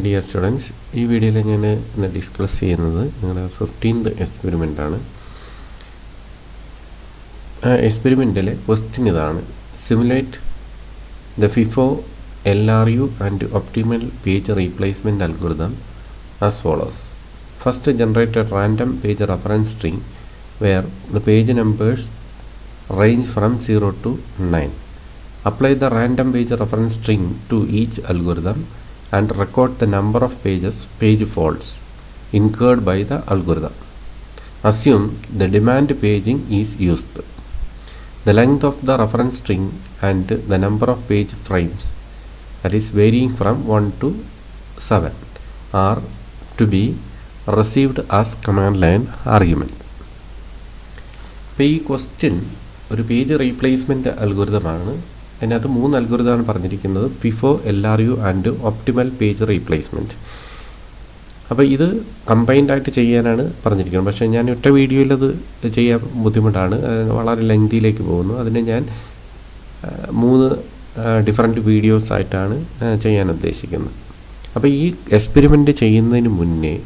Dear students, ഈ വീഡിയോയിൽ ഞാൻ ഇന്ന് ഡിസ്കസ് ചെയ്യുന്നത് നിങ്ങളുടെ 15th എക്സ്പെരിമെൻ്റാണ്. ആ എക്സ്പെരിമെൻറ്റിലെ ക്വസ്റ്റ്യൻ ഇതാണ്: simulate the FIFO LRU and optimal page replacement algorithm as follows. First, generate A random page reference string where the page numbers range from 0 to 9. Apply the random page reference string to each algorithm and record the number of page faults incurred by the algorithm. Assume the demand paging is used. The length of the reference string and the number of page frames, that is varying from 1 to 7, are to be received as command line argument. ഇപ്പോൾ ഈ question ഒരു page replacement അൽഗോരിതമാണ്. അതിനകത്ത് 3 അൽഗോരിതമാണ് പറഞ്ഞിരിക്കുന്നത്: FIFO, LRU and optimal page replacement. അപ്പോൾ ഇത് കമ്പൈൻഡായിട്ട് ചെയ്യാനാണ് പറഞ്ഞിരിക്കുന്നത്. പക്ഷേ ഞാൻ ഒറ്റ വീഡിയോയിൽ അത് ചെയ്യാൻ ബുദ്ധിമുട്ടാണ്, വളരെ ലെങ്തിയിലേക്ക് പോകുന്നു. അതിന് ഞാൻ 3 ഡിഫറെൻറ്റ് വീഡിയോസായിട്ടാണ് ചെയ്യാൻ ഉദ്ദേശിക്കുന്നത്. അപ്പോൾ ഈ എക്സ്പെരിമെൻറ്റ് ചെയ്യുന്നതിന് മുന്നേ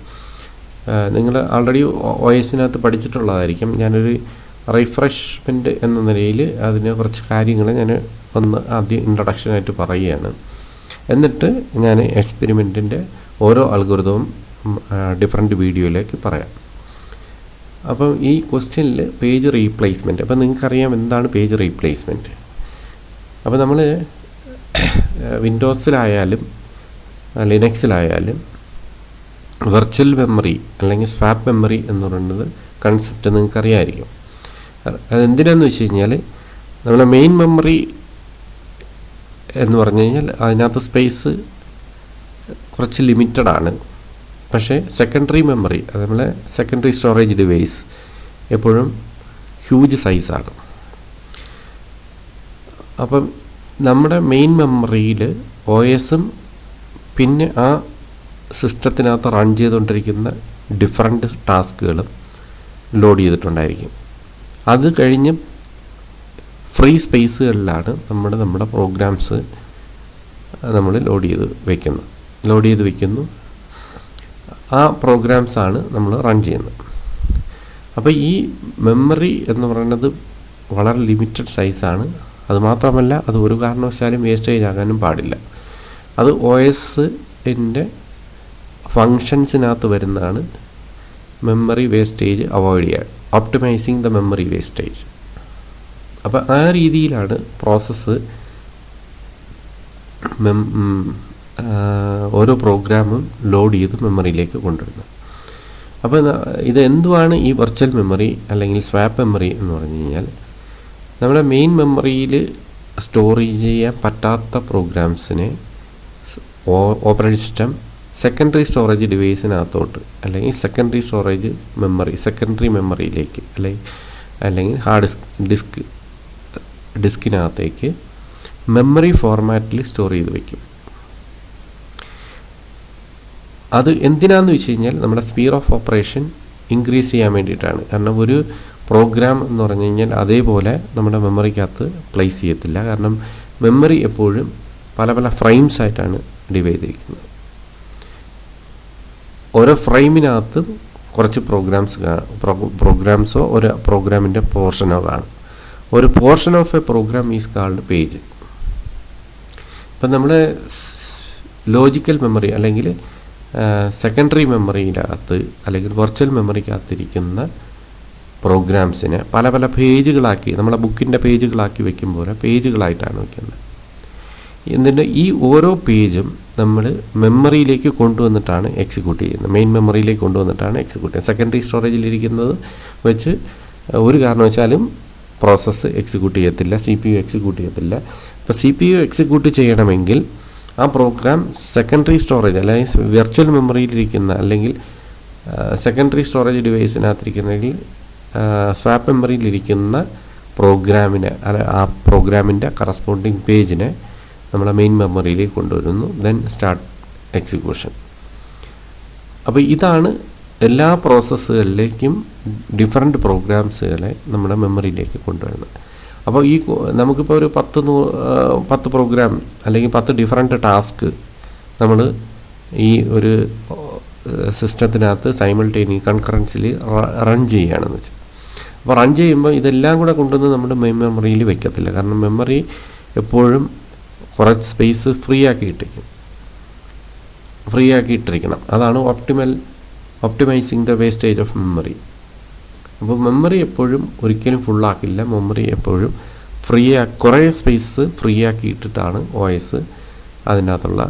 നിങ്ങൾ ആൾറെഡി OSനകത്ത് പഠിച്ചിട്ടുള്ളതായിരിക്കും. ഞാനൊരു റിഫ്രഷ്മെൻറ്റ് എന്ന നിലയിൽ അതിന് കുറച്ച് കാര്യങ്ങൾ ഞാൻ ആദ്യം ഇൻട്രൊഡക്ഷനായിട്ട് പറയുകയാണ്. എന്നിട്ട് ഞാൻ എക്സ്പെരിമെൻറ്റിൻ്റെ ഓരോ അൽഗോരിതവും ഡിഫറെൻറ്റ് വീഡിയോയിലേക്ക് പറയാം. അപ്പം ഈ ക്വസ്റ്റ്യനിൽ പേജ് റീപ്ലേസ്മെൻറ്റ്, അപ്പം നിങ്ങൾക്കറിയാം എന്താണ് പേജ് റീപ്ലേസ്മെൻറ്റ്. അപ്പോൾ നമ്മൾ വിൻഡോസിലായാലും ലിനക്സിലായാലും വെർച്വൽ മെമ്മറി അല്ലെങ്കിൽ സ്വാപ്പ് മെമ്മറി എന്ന് പറയുന്നത് കൺസെപ്റ്റ് നിങ്ങൾക്കറിയാമായിരിക്കും. അതെന്തിനാന്ന് വെച്ച് കഴിഞ്ഞാൽ, നമ്മുടെ മെയിൻ മെമ്മറി എന്ന് പറഞ്ഞു കഴിഞ്ഞാൽ അതിനകത്ത് സ്പേസ് കുറച്ച് ലിമിറ്റഡാണ്. പക്ഷേ സെക്കൻഡറി മെമ്മറി, അത് നമ്മളെ സെക്കൻഡറി സ്റ്റോറേജ് ഡിവൈസ് എപ്പോഴും ഹ്യൂജ് സൈസാണ്. അപ്പം നമ്മുടെ മെയിൻ മെമ്മറിയിൽ OSും പിന്നെ ആ സിസ്റ്റത്തിനകത്ത് റൺ ചെയ്തുകൊണ്ടിരിക്കുന്ന ഡിഫറെൻറ്റ് ടാസ്കുകളും ലോഡ് ചെയ്തിട്ടുണ്ടായിരിക്കും. അത് കഴിഞ്ഞ് ഫ്രീ സ്പേസുകളിലാണ് നമ്മുടെ പ്രോഗ്രാംസ് നമ്മൾ ലോഡ് ചെയ്ത് വയ്ക്കുന്നു. ആ പ്രോഗ്രാംസാണ് നമ്മൾ റൺ ചെയ്യുന്നത്. അപ്പോൾ ഈ മെമ്മറി എന്ന് പറയുന്നത് വളരെ ലിമിറ്റഡ് സൈസാണ്. അതുമാത്രമല്ല, അത് ഒരു കാരണവശാലും വേസ്റ്റേജ് ആകാനും പാടില്ല. അത് OSൻ്റെ ഫങ്ഷൻസിനകത്ത് വരുന്നതാണ് മെമ്മറി വേസ്റ്റേജ് അവോയ്ഡ് ചെയ്യുക, ഒപ്റ്റിമൈസിങ് ദ മെമ്മറി വേസ്റ്റേജ്. അപ്പോൾ ആ രീതിയിലാണ് പ്രോസസ്സ് ഓരോ പ്രോഗ്രാമും ലോഡ് ചെയ്ത് മെമ്മറിയിലേക്ക് കൊണ്ടുവരുന്നത്. അപ്പോൾ ഇത് എന്തുവാണ് ഈ വെർച്വൽ മെമ്മറി അല്ലെങ്കിൽ സ്വാപ്പ് മെമ്മറി എന്ന് പറഞ്ഞു കഴിഞ്ഞാൽ, നമ്മുടെ മെയിൻ മെമ്മറിയിൽ സ്റ്റോർ ചെയ്യാൻ പറ്റാത്ത പ്രോഗ്രാംസിനെ ഓപ്പറേറ്റിംഗ് സിസ്റ്റം സെക്കൻഡറി സ്റ്റോറേജ് ഡിവൈസിനകത്തോട്ട് അല്ലെങ്കിൽ സെക്കൻഡറി മെമ്മറിയിലേക്ക് അല്ലെങ്കിൽ ഹാർഡ് ഡിസ്കിനകത്തേക്ക് മെമ്മറി ഫോർമാറ്റിൽ സ്റ്റോർ ചെയ്ത് വയ്ക്കും. അത് എന്തിനാന്ന് വെച്ച് കഴിഞ്ഞാൽ, നമ്മുടെ സ്പീഡ് ഓഫ് ഓപ്പറേഷൻ ഇൻക്രീസ് ചെയ്യാൻ വേണ്ടിയിട്ടാണ്. കാരണം ഒരു പ്രോഗ്രാം എന്ന് പറഞ്ഞു കഴിഞ്ഞാൽ അതേപോലെ നമ്മുടെ മെമ്മറിക്കകത്ത് പ്ലേസ് ചെയ്യത്തില്ല. കാരണം മെമ്മറി എപ്പോഴും പല ഫ്രെയിംസ് ആയിട്ടാണ് ഡിവൈഡ് ചെയ്തിരിക്കുന്നത്. ഓരോ ഫ്രെയിമിനകത്ത് കുറച്ച് പ്രോഗ്രാംസോ ഒരു പ്രോഗ്രാമിൻ്റെ പോർഷനോ കാണും. ഒരു portion of a program is called page. ഇപ്പം നമ്മൾ ലോജിക്കൽ മെമ്മറി അല്ലെങ്കിൽ സെക്കൻഡറി മെമ്മറിയിനകത്ത് അല്ലെങ്കിൽ വെർച്വൽ മെമ്മറിക്കകത്തിരിക്കുന്ന പ്രോഗ്രാംസിനെ പല പേജുകളാക്കി, നമ്മളെ ബുക്കിൻ്റെ പേജുകളാക്കി വയ്ക്കുമ്പോൾ പേജുകളായിട്ടാണ് വയ്ക്കുന്നത്. എന്നിട്ട് ഈ ഓരോ പേജും നമ്മൾ മെമ്മറിയിലേക്ക് കൊണ്ടുവന്നിട്ടാണ് എക്സിക്യൂട്ട് ചെയ്യുന്നത്. മെയിൻ മെമ്മറിയിലേക്ക് കൊണ്ടുവന്നിട്ടാണ് എക്സിക്യൂട്ട് ചെയ്യുന്നത്. സെക്കൻഡറി സ്റ്റോറേജിലിരിക്കുന്നത് വെച്ച് ഒരു കാരണവശാലും പ്രോസസ്സ് എക്സിക്യൂട്ട് ചെയ്യത്തില്ല, CPU എക്സിക്യൂട്ട് ചെയ്യത്തില്ല. ഇപ്പോൾ CPU എക്സിക്യൂട്ട് ചെയ്യണമെങ്കിൽ ആ പ്രോഗ്രാം സെക്കൻഡറി സ്റ്റോറേജ് അല്ലെങ്കിൽ വെർച്വൽ മെമ്മറിയിലിരിക്കുന്ന അല്ലെങ്കിൽ സെക്കൻഡറി സ്റ്റോറേജ് ഡിവൈസിനകത്തിരിക്കുന്നെങ്കിൽ സ്വാപ്പ് മെമ്മറിയിലിരിക്കുന്ന പ്രോഗ്രാമിനെ ആ പ്രോഗ്രാമിൻ്റെ കറസ്പോണ്ടിങ് പേജിനെ നമ്മളെ മെയിൻ മെമ്മറിയിലേക്ക് കൊണ്ടുവരുന്നു. Then start execution. അപ്പോൾ ഇതാണ് എല്ലാ പ്രോസസ്സുകളിലേക്കും ഡിഫറെൻറ്റ് പ്രോഗ്രാംസുകളെ നമ്മുടെ മെമ്മറിയിലേക്ക് കൊണ്ടുവരുന്നത്. അപ്പോൾ നമുക്കിപ്പോൾ ഒരു 10 പ്രോഗ്രാം അല്ലെങ്കിൽ 10 ഡിഫറെൻറ്റ് ടാസ്ക് നമ്മൾ ഈ ഒരു സിസ്റ്റത്തിനകത്ത് കൺകറൻസിലി റൺ ചെയ്യുകയാണെന്ന് വെച്ചാൽ. അപ്പോൾ റൺ ചെയ്യുമ്പോൾ ഇതെല്ലാം കൂടെ കൊണ്ടുവന്ന് നമ്മുടെ മെയിൻ മെമ്മറിയിൽ വെക്കത്തില്ല. കാരണം മെമ്മറി എപ്പോഴും കുറച്ച് സ്പേസ് ഫ്രീ ആക്കിയിട്ടിരിക്കണം. അതാണ് optimising the wastage of memory. അപ്പോൾ മെമ്മറി എപ്പോഴും ഒരിക്കലും ഫുള്ളാക്കില്ല. മെമ്മറി എപ്പോഴും കുറേ സ്പേസ് ഫ്രീ ആക്കിയിട്ടിട്ടാണ് OS അതിനകത്തുള്ള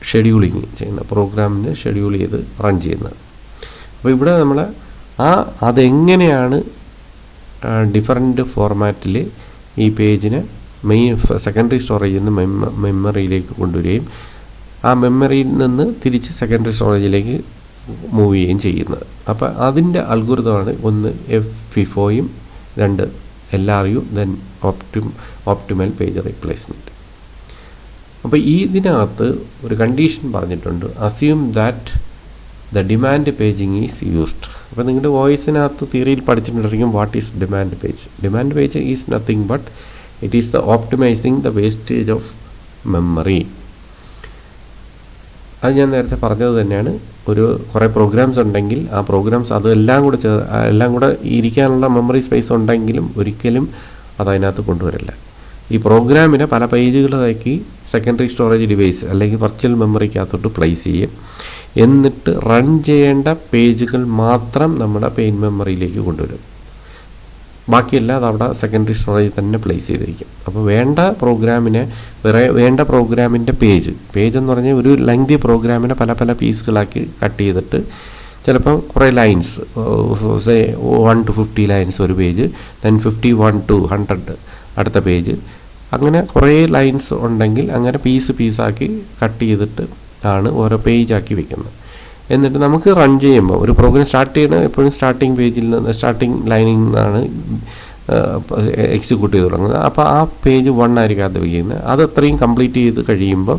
ഷെഡ്യൂളിങ് ചെയ്യുന്നത്, പ്രോഗ്രാമിന് ഷെഡ്യൂൾ ചെയ്ത് റൺ ചെയ്യുന്നത്. അപ്പോൾ ഇവിടെ നമ്മൾ അതെങ്ങനെയാണ് ഡിഫറൻറ്റ് ഫോർമാറ്റിൽ ഈ പേജിനെ സെക്കൻഡറി സ്റ്റോറേജിൽ നിന്ന് മെമ്മറിയിലേക്ക് കൊണ്ടുവരികയും ആ മെമ്മറിയിൽ നിന്ന് തിരിച്ച് സെക്കൻഡറി സ്റ്റോറേജിലേക്ക് മൂവ് ചെയ്യുകയും ചെയ്യുന്നത്. അപ്പോൾ അതിൻ്റെ അൽഗോരിതമാണ് ഒന്ന് FIFOയും 2 LRU then optimal page replacement. അപ്പോൾ ഇതിനകത്ത് ഒരു കണ്ടീഷൻ പറഞ്ഞിട്ടുണ്ട്, assume that the demand paging is used. അപ്പോൾ നിങ്ങളുടെ വോയിസിനകത്ത് തിയറിയിൽ പഠിച്ചിട്ടുണ്ടായിരിക്കും what is demand page. Demand page is nothing but it is the optimising the wastage of memory. അത് ഞാൻ നേരത്തെ പറഞ്ഞത് തന്നെയാണ്. കുറേ പ്രോഗ്രാംസ് ഉണ്ടെങ്കിൽ ആ പ്രോഗ്രാംസ് എല്ലാം കൂടെ ഇരിക്കാനുള്ള മെമ്മറി സ്പേസ് ഉണ്ടെങ്കിലും ഒരിക്കലും അതതിനകത്ത് കൊണ്ടുവരില്ല. ഈ പ്രോഗ്രാമിനെ പല പേജുകളാക്കി സെക്കൻഡറി സ്റ്റോറേജ് ഡിവൈസ് അല്ലെങ്കിൽ വെർച്വൽ മെമ്മറിക്കകത്തോട്ട് പ്ലേസ് ചെയ്യും. എന്നിട്ട് റൺ ചെയ്യേണ്ട പേജുകൾ മാത്രം നമ്മുടെ പെയിൻ മെമ്മറിയിലേക്ക് കൊണ്ടുവരും. ബാക്കിയെല്ലാം അതവിടെ സെക്കൻഡറി സ്റ്റോറേജിൽ തന്നെ പ്ലേസ് ചെയ്തിരിക്കും. അപ്പോൾ വേണ്ട പ്രോഗ്രാമിൻ്റെ പേജ് എന്ന് പറഞ്ഞാൽ ഒരു ലെങ്തി പ്രോഗ്രാമിനെ പല പീസുകളാക്കി കട്ട് ചെയ്തിട്ട് ചിലപ്പം കുറേ ലൈൻസ് 1 to 50 ലൈൻസ് ഒരു പേജ്, ദെൻ 51 to 100 അടുത്ത പേജ്, അങ്ങനെ കുറേ ലൈൻസ് ഉണ്ടെങ്കിൽ അങ്ങനെ പീസാക്കി കട്ട് ചെയ്തിട്ട് ആണ് ഓരോ പേജാക്കി വെക്കുന്നത്. എന്നിട്ട് നമുക്ക് റൺ ചെയ്യുമ്പോൾ ഒരു പ്രോഗ്രാം സ്റ്റാർട്ട് ചെയ്യുന്നത് എപ്പോഴും സ്റ്റാർട്ടിങ് ലൈനിൽ നിന്നാണ് എക്സിക്യൂട്ട് ചെയ്ത് തുടങ്ങുന്നത്. അപ്പോൾ ആ പേജ് 1 ആയിരിക്കും അത് വയ്ക്കുന്നത്. അത് അത്രയും കംപ്ലീറ്റ് ചെയ്ത് കഴിയുമ്പോൾ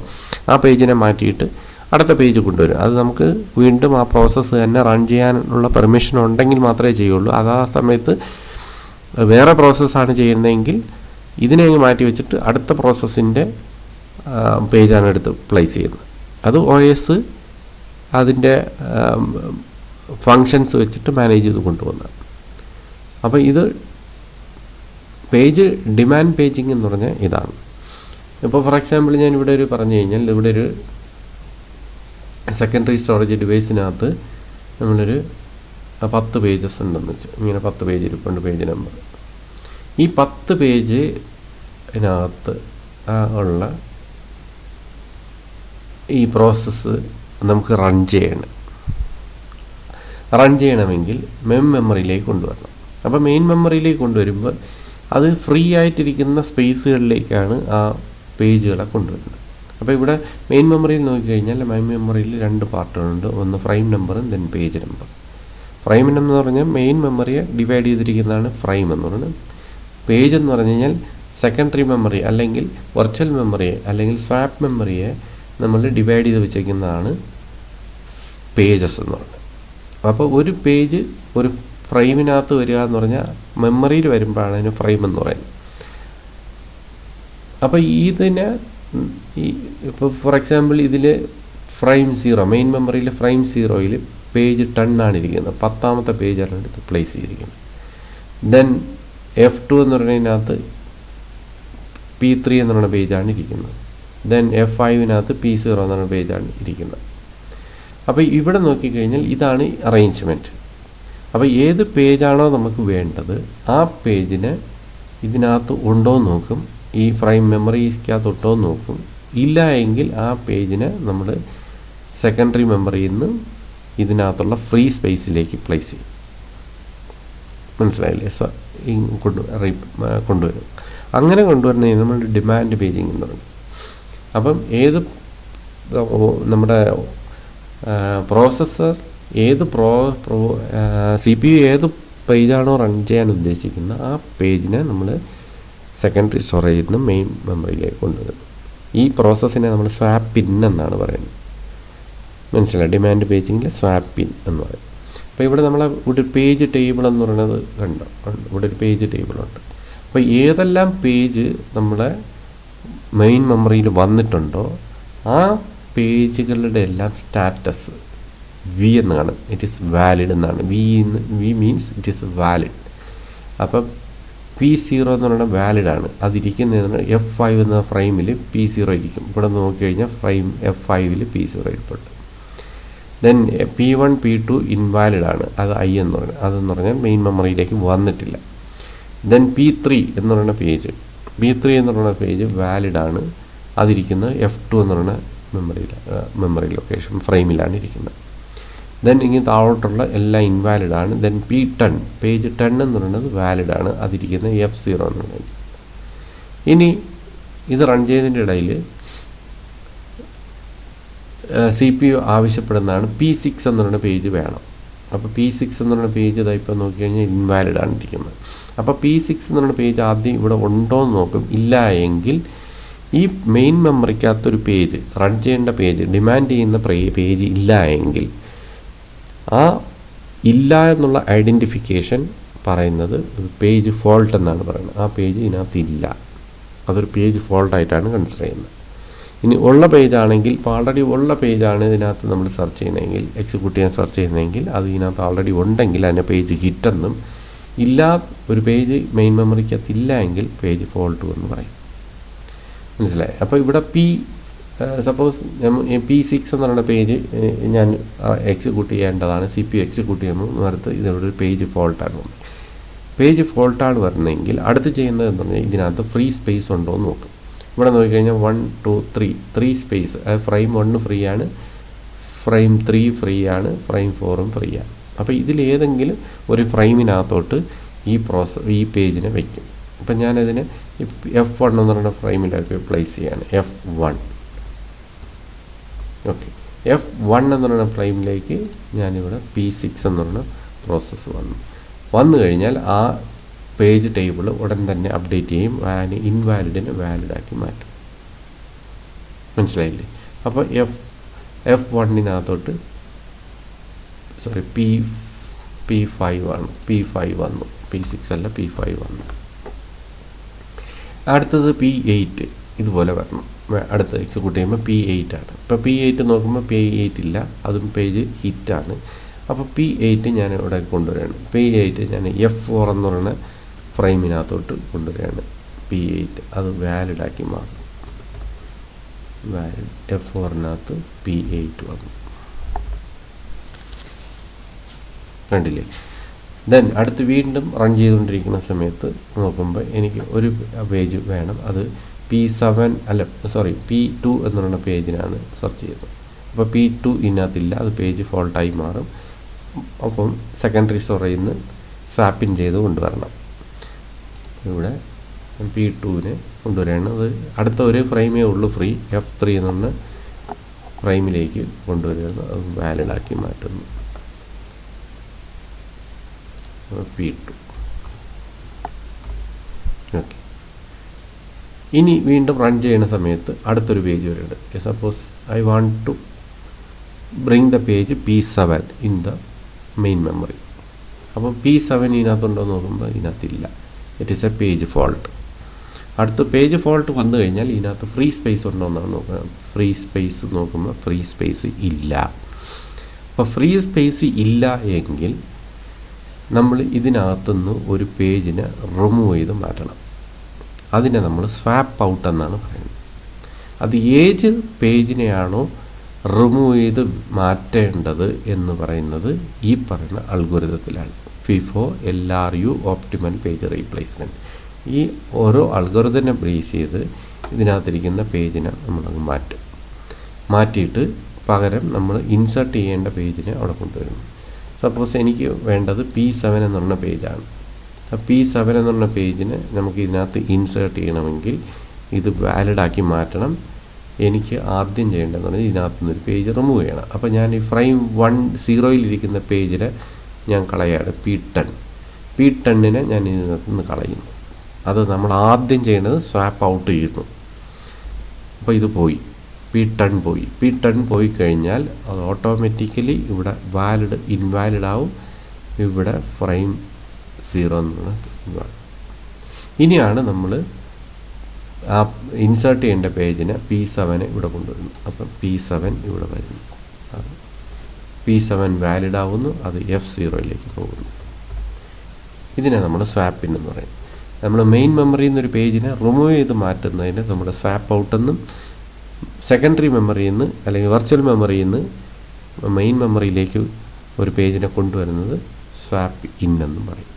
ആ പേജിനെ മാറ്റിയിട്ട് അടുത്ത പേജ് കൊണ്ടുവരും. അത് നമുക്ക് വീണ്ടും ആ പ്രോസസ്സ് തന്നെ റൺ ചെയ്യാനുള്ള പെർമിഷൻ ഉണ്ടെങ്കിൽ മാത്രമേ ചെയ്യുള്ളൂ. അത് ആ സമയത്ത് വേറെ പ്രോസസ്സാണ് ചെയ്യുന്നതെങ്കിൽ ഇതിനെ മാറ്റി വെച്ചിട്ട് അടുത്ത പ്രോസസ്സിൻ്റെ പേജാണ് എടുത്ത് പ്ലേസ് ചെയ്യുന്നത്. അത് OS അതിൻ്റെ ഫങ്ഷൻസ് വെച്ചിട്ട് മാനേജ് ചെയ്ത് കൊണ്ടുപോകുന്നത്. അപ്പോൾ ഇത് ഡിമാൻഡ് പേജിങ് എന്ന് പറഞ്ഞാൽ ഇതാണ്. ഇപ്പോൾ ഫോർ എക്സാമ്പിൾ ഞാൻ ഇവിടെ പറഞ്ഞു കഴിഞ്ഞാൽ ഇവിടെ ഒരു സെക്കൻഡറി സ്റ്റോറേജ് ഡിവൈസിനകത്ത് നമ്മളൊരു 10 പേജസ് ഉണ്ടെന്ന് വെച്ചാൽ ഇങ്ങനെ 10 പേജ് ഇരിപ്പുണ്ട്, പേജ് നമ്പർ. ഈ 10 പേജിനകത്ത് ഉള്ള ഈ പ്രോസസ്സ് നമുക്ക് റൺ ചെയ്യണമെങ്കിൽ മെയിൻ മെമ്മറിയിലേക്ക് കൊണ്ടുവരണം. അപ്പോൾ മെയിൻ മെമ്മറിയിലേക്ക് കൊണ്ടുവരുമ്പോൾ അത് ഫ്രീ ആയിട്ടിരിക്കുന്ന സ്പേസുകളിലേക്കാണ് ആ പേജുകളെ കൊണ്ടുവരുന്നത്. അപ്പോൾ ഇവിടെ മെയിൻ മെമ്മറിയിൽ നോക്കിക്കഴിഞ്ഞാൽ മെയിൻ മെമ്മറിയിൽ 2 പാർട്ടുകളുണ്ട്. ഒന്ന് ഫ്രെയിം നമ്പറും ദെൻ പേജ് നമ്പർ. ഫ്രെയിം എന്ന് പറഞ്ഞാൽ മെയിൻ മെമ്മറിയെ ഡിവൈഡ് ചെയ്തിരിക്കുന്നതാണ് ഫ്രെയിം എന്ന് പറയുന്നത്. പേജ് എന്ന് പറഞ്ഞു കഴിഞ്ഞാൽ സെക്കൻഡറി മെമ്മറി അല്ലെങ്കിൽ വെർച്വൽ മെമ്മറിയെ അല്ലെങ്കിൽ സ്വാപ്പ് മെമ്മറിയെ നമ്മൾ ഡിവൈഡ് ചെയ്ത് വെച്ചിരിക്കുന്നതാണ് പേജസ് എന്ന് പറയുന്നത്. അപ്പോൾ ഒരു പേജ് ഒരു ഫ്രെയിമിനകത്ത് വരിക എന്ന് പറഞ്ഞാൽ മെമ്മറിയിൽ വരുമ്പോഴാണ് അതിന് ഫ്രെയിം എന്ന് പറയുന്നത്. അപ്പോൾ ഇതിനെ ഇപ്പോൾ ഫോർ എക്സാമ്പിൾ ഇതിൽ ഫ്രെയിം 0 മെയിൻ മെമ്മറിയിൽ ഫ്രെയിം 0യിൽ പേജ് 10 ആണ് ഇരിക്കുന്നത്. 10ാമത്തെ പേജാണ് എടുത്ത് പ്ലേസ് ചെയ്തിരിക്കുന്നത്. ദെൻ F2 എന്ന് പറയുന്നതിനകത്ത് P3 എന്ന് പറയുന്ന പേജാണ് ഇരിക്കുന്നത്. ദെൻ F5നകത്ത് P0 എന്ന് പറയുന്ന പേജാണ് ഇരിക്കുന്നത്. അപ്പോൾ ഇവിടെ നോക്കിക്കഴിഞ്ഞാൽ ഇതാണ് അറേഞ്ച്മെൻറ്റ്. അപ്പോൾ ഏത് പേജാണോ നമുക്ക് വേണ്ടത് ആ പേജിന് ഇതിനകത്ത് ഉണ്ടോ എന്ന് നോക്കും, ഈ ഫ്രെയിം മെമ്മറിക്കകത്ത് ഉണ്ടോ എന്ന് നോക്കും. ഇല്ല എങ്കിൽ ആ പേജിനെ നമ്മൾ സെക്കൻഡറി മെമ്മറിയിൽ നിന്ന് ഇതിനകത്തുള്ള ഫ്രീ സ്പേസിലേക്ക് പ്ലേസ് ചെയ്യും. മനസ്സിലായില്ലേ? കൊണ്ടുവരും. അങ്ങനെ കൊണ്ടുവരുന്നതിന് നമ്മൾ ഡിമാൻഡ് പേജിങ് എന്ന് പറയും. അപ്പം നമ്മുടെ പ്രോസസ്സർ CPU ഏത് പേജാണോ റൺ ചെയ്യാൻ ഉദ്ദേശിക്കുന്നത് ആ പേജിനെ നമ്മൾ സെക്കൻഡറി സ്റ്റോറേജിൽ നിന്ന് മെയിൻ മെമ്മറിയിലേക്ക് കൊണ്ടുവരുന്നു. ഈ പ്രോസസ്സിനെ നമ്മൾ സ്വാപ്പ് ഇൻ എന്നാണ് പറയുന്നത്. മനസ്സിലായി? ഡിമാൻഡ് പേജിങ്ങിൽ സ്വാപ്പ് ഇൻ എന്ന് പറയും. അപ്പോൾ ഇവിടെ നമ്മളെ ഒരു പേജ് ടേബിൾ എന്ന് പറയുന്നത് കണ്ടോ, ഇവിടെ ഒരു പേജ് ടേബിളുണ്ട്. അപ്പോൾ ഏതെല്ലാം പേജ് നമ്മുടെ മെയിൻ മെമ്മറിയിൽ വന്നിട്ടുണ്ടോ ആ പേജുകളുടെ എല്ലാം സ്റ്റാറ്റസ് വി എന്ന് കാണും. ഇറ്റ് ഈസ് വാലിഡ് എന്നാണ്. V means it is valid. അപ്പം P0 എന്ന് പറയുന്നത് വാലിഡാണ്. അതിരിക്കുന്നതെന്ന് F5 എന്ന ഫ്രെയിമിൽ P0 ഇരിക്കും. ഇവിടെ നോക്കിക്കഴിഞ്ഞാൽ ഫ്രെയിം F5ൽ P0 ഇരിപ്പുണ്ട്. Then P1 P2 ഇൻവാലിഡാണ്. അത് I എന്ന് പറയുന്നത്. അതെന്ന് പറഞ്ഞാൽ മെയിൻ മെമ്മറിയിലേക്ക് വന്നിട്ടില്ല. ദെൻ P3 എന്ന് പറയുന്ന P3 എന്ന് പറയുന്ന പേജ് വാലിഡാണ്. അതിരിക്കുന്നത് F2 എന്ന് പറയുന്ന മെമ്മറി ലൊക്കേഷൻ ഫ്രെയിമിലാണ് ഇരിക്കുന്നത്. ദെൻ ഇങ്ങനെ താഴോട്ടുള്ള എല്ലാം ഇൻവാലിഡാണ്. ദെൻ P10 പേജ് 10 എന്ന് പറയുന്നത് വാലിഡാണ്. അതിരിക്കുന്നത് F0 എന്ന് പറയുന്നത്. ഇനി ഇത് റൺ ചെയ്യുന്നതിൻ്റെ ഇടയിൽ CPU ആവശ്യപ്പെടുന്നതാണ് P6 എന്ന് പറയുന്ന പേജ് വേണം. അപ്പോൾ P6 എന്ന് പറയുന്ന പേജ് ഇതാ ഇപ്പോൾ നോക്കിക്കഴിഞ്ഞാൽ ഇൻവാലിഡാണ് ഇരിക്കുന്നത്. അപ്പോൾ P6 എന്ന് പറയുന്ന പേജ് ആദ്യം ഇവിടെ ഉണ്ടോ എന്ന് നോക്കും. ഇല്ല എങ്കിൽ ഈ മെയിൻ മെമ്മറിക്കകത്തൊരു പേജ് റൺ ചെയ്യേണ്ട പേജ് ഡിമാൻഡ് ചെയ്യുന്ന പേജ് ഇല്ല എങ്കിൽ ആ ഇല്ല എന്നുള്ള ഐഡൻറ്റിഫിക്കേഷൻ പറയുന്നത് പേജ് ഫോൾട്ട് എന്നാണ് പറയുന്നത്. ആ പേജ് ഇതിനകത്ത് ഇല്ല. അതൊരു പേജ് ഫോൾട്ടായിട്ടാണ് കൺസിഡർ ചെയ്യുന്നത്. ഇനി ഉള്ള പേജാണെങ്കിൽ ഇപ്പോൾ ആൾറെഡി ഉള്ള പേജാണ് ഇതിനകത്ത് നമ്മൾ സെർച്ച് ചെയ്യുന്നതെങ്കിൽ എക്സിക്യൂട്ട് ചെയ്യാൻ സെർച്ച് ചെയ്യുന്നതെങ്കിൽ അത് ഇതിനകത്ത് ആൾറെഡി ഉണ്ടെങ്കിൽ അതിനെ പേജ് ഹിറ്റെന്നും, ഇല്ല ഒരു പേജ് മെയിൻ മെമ്മറിക്കകത്ത് ഇല്ല എങ്കിൽ പേജ് ഫോൾട്ട് എന്ന് പറയും. മനസ്സിലായി? അപ്പോൾ ഇവിടെ സപ്പോസ് P6 എന്ന് പറയുന്ന പേജ് ഞാൻ എക്സിക്യൂട്ട് ചെയ്യേണ്ടതാണ്. CPU എക്സിക്യൂട്ട് ചെയ്യുമ്പോൾ നേരത്തെ ഇതിവിടെ ഒരു പേജ് ഫോൾട്ടാണ് വന്നത്. പേജ് ഫോൾട്ടാണ് വരുന്നതെങ്കിൽ അടുത്ത് ചെയ്യുന്നത് എന്ന് പറഞ്ഞാൽ ഇതിനകത്ത് ഫ്രീ സ്പേസ് ഉണ്ടോ എന്ന് നോക്കും. ഇവിടെ നോക്കിക്കഴിഞ്ഞാൽ 1 2 3 സ്പേസ്. ഫ്രെയിം 1 ഫ്രീ ആണ്, ഫ്രെയിം 3 ഫ്രീ ആണ്, ഫ്രെയിം 4 ഫ്രീ ആണ്. അപ്പോൾ ഇതിലേതെങ്കിലും ഒരു ഫ്രെയിമിനകത്തോട്ട് ഈ പേജിനെ വയ്ക്കും. അപ്പം ഞാനതിന് F1 എന്ന് പറയുന്ന ഫ്രെയിമിലേക്ക് പ്ലേസ് ചെയ്യാണ്. F1 okay. F1 എന്ന് പറയുന്ന ഫ്രെയിമിലേക്ക് ഞാനിവിടെ P6 എന്ന് പറയുന്ന പ്രോസസ്സ് വന്നു കഴിഞ്ഞാൽ ആ പേജ് ടേബിൾ ഉടൻ തന്നെ അപ്ഡേറ്റ് ചെയ്യും. ഇൻവാലിഡിനെ വാലിഡാക്കി മാറ്റും. മനസ്സിലായില്ലേ? അപ്പോൾ F1-നകത്തോട്ട് P5 ആണ്. P5 വന്നു. P6 അല്ല, P5 വന്നു. അടുത്തത് P8 ഇതുപോലെ വരണം. അടുത്ത് എക്സിക്യൂട്ട് ചെയ്യുമ്പോൾ P8 ആണ്. ഇപ്പോൾ P8 നോക്കുമ്പോൾ P8 ഇല്ല, അതും പേജ് ഹിറ്റാണ്. അപ്പോൾ P8 ഞാൻ ഇവിടെ കൊണ്ടുവരികയാണ്. P8 ഞാൻ F4 എന്ന് പറയുന്ന ഫ്രെയിമിനകത്തോട്ട് കൊണ്ടുവരികയാണ്. P8 അത് വാലിഡാക്കി മാറും. വാലിഡ് F4-നകത്ത് P8 വന്നു. കണ്ടില്ലേ? ദെൻ അടുത്ത് വീണ്ടും റൺ ചെയ്തുകൊണ്ടിരിക്കുന്ന സമയത്ത് നോക്കുമ്പോൾ എനിക്ക് ഒരു പേജ് വേണം. അത് P2 എന്ന് പറയുന്ന പേജിനാണ് സെർച്ച് ചെയ്യുന്നത്. അപ്പോൾ P2 ഇതിനകത്തില്ല, അത് പേജ് ഫോൾട്ടായി മാറും. അപ്പം സെക്കൻഡറി സ്റ്റോറേജിൽ നിന്ന് സ്വാപ്പിൻ ചെയ്ത് കൊണ്ടുവരണം. ഇവിടെ P2-നെ കൊണ്ടുവരികയാണ്. അത് അടുത്ത ഒരു ഫ്രെയിമേ ഉള്ളൂ ഫ്രീ. F3 എന്ന് പറഞ്ഞ ഫ്രെയിമിലേക്ക് കൊണ്ടുവരികയാണ്. അത് വാലിഡാക്കി മാറ്റുന്നു. P2 okay. ഇനി വീണ്ടും റൺ ചെയ്യുന്ന സമയത്ത് അടുത്തൊരു പേജ് വരുന്നുണ്ട്. Suppose I want to bring the page P7 in the main memory. അപ്പോൾ P7 ഇതിനകത്തുണ്ടോ എന്ന് നോക്കുമ്പോൾ ഇതിനകത്തില്ല. It is a page fault. അടുത്ത പേജ് ഫോൾട്ട് വന്നു കഴിഞ്ഞാൽ ഇതിനകത്ത് ഫ്രീ സ്പേസ് ഉണ്ടോ എന്നാണ് നോക്കുന്നത്. ഫ്രീ സ്പേസ് നോക്കുമ്പോൾ ഫ്രീ സ്പേസ് ഇല്ല. അപ്പോൾ ഫ്രീ സ്പേസ് ഇല്ല എങ്കിൽ നമ്മൾ ഇതിനകത്തുനിന്ന് ഒരു പേജിനെ റിമൂവ് ചെയ്ത് മാറ്റണം. അതിനെ നമ്മൾ സ്വാപ്പ് ഔട്ട് എന്നാണ് പറയുന്നത്. അത് ഏത് പേജിനെയാണോ റിമൂവ് ചെയ്ത് മാറ്റേണ്ടത് എന്ന് പറയുന്നത് ഈ പറയുന്ന അൽഗോരിതത്തിലാണ്. FIFO LRU optimal page replacement. ഈ ഓരോ അൽഗോരിതത്തിനെ ബേസ് ചെയ്ത് ഇതിനകത്തിരിക്കുന്ന പേജിനെ നമ്മളത് മാറ്റിയിട്ട് പകരം നമ്മൾ ഇൻസേർട്ട് ചെയ്യേണ്ട പേജിനെ അവിടെ കൊണ്ടുവരുന്നു. സപ്പോസ് എനിക്ക് വേണ്ടത് P7 എന്ന് പറഞ്ഞ പേജാണ്. P7 എന്ന് പറഞ്ഞ പേജിന് നമുക്ക് ഇതിനകത്ത് ഇൻസേർട്ട് ചെയ്യണമെങ്കിൽ ഇത് വാലിഡാക്കി മാറ്റണം. എനിക്ക് ആദ്യം ചെയ്യേണ്ടതെന്ന് പറഞ്ഞാൽ ഇതിനകത്ത് നിന്നൊരു പേജ് റിമൂവ് ചെയ്യണം. അപ്പോൾ ഞാൻ ഈ ഫ്രെയിം 1-0-ലിരിക്കുന്ന പേജിനെ ഞാൻ കളയാണ്. P10-നെ ഞാൻ ഇതിനകത്ത് നിന്ന് കളയുന്നു. അത് നമ്മൾ ആദ്യം ചെയ്യേണ്ടത് സ്വാപ്പ് ഔട്ട് ചെയ്യുന്നു. അപ്പോൾ ഇത് പോയി, P10 പോയി കഴിഞ്ഞാൽ അത് ഓട്ടോമാറ്റിക്കലി ഇവിടെ ഇൻവാലിഡ് ആവും. ഇവിടെ ഫ്രെയിം 0 എന്നുള്ള. ഇനിയാണ് നമ്മൾ ആ ഇൻസേർട്ട് ചെയ്യേണ്ട പേജിനെ P7 ഇവിടെ കൊണ്ടുവരുന്നു. അപ്പം P7 ഇവിടെ വരുന്നു. P7 വാലിഡ് ആവുന്നു, അത് F0 പോകുന്നു. ഇതിനെ നമ്മൾ സ്വാപ്പിൻ എന്ന് പറയും. നമ്മൾ മെയിൻ മെമ്മറിയിൽ നിന്നൊരു പേജിനെ റിമൂവ് ചെയ്ത് മാറ്റുന്നതിന് നമ്മുടെ സ്വാപ്പ് ഔട്ടെന്നും, സെക്കൻഡറി മെമ്മറിയിൽ നിന്ന് അല്ലെങ്കിൽ വെർച്വൽ മെമ്മറിയിൽ നിന്ന് മെയിൻ മെമ്മറിയിലേക്ക് ഒരു പേജിനെ കൊണ്ടുവരുന്നത് സ്വാപ്പ് ഇൻ എന്നും പറയും.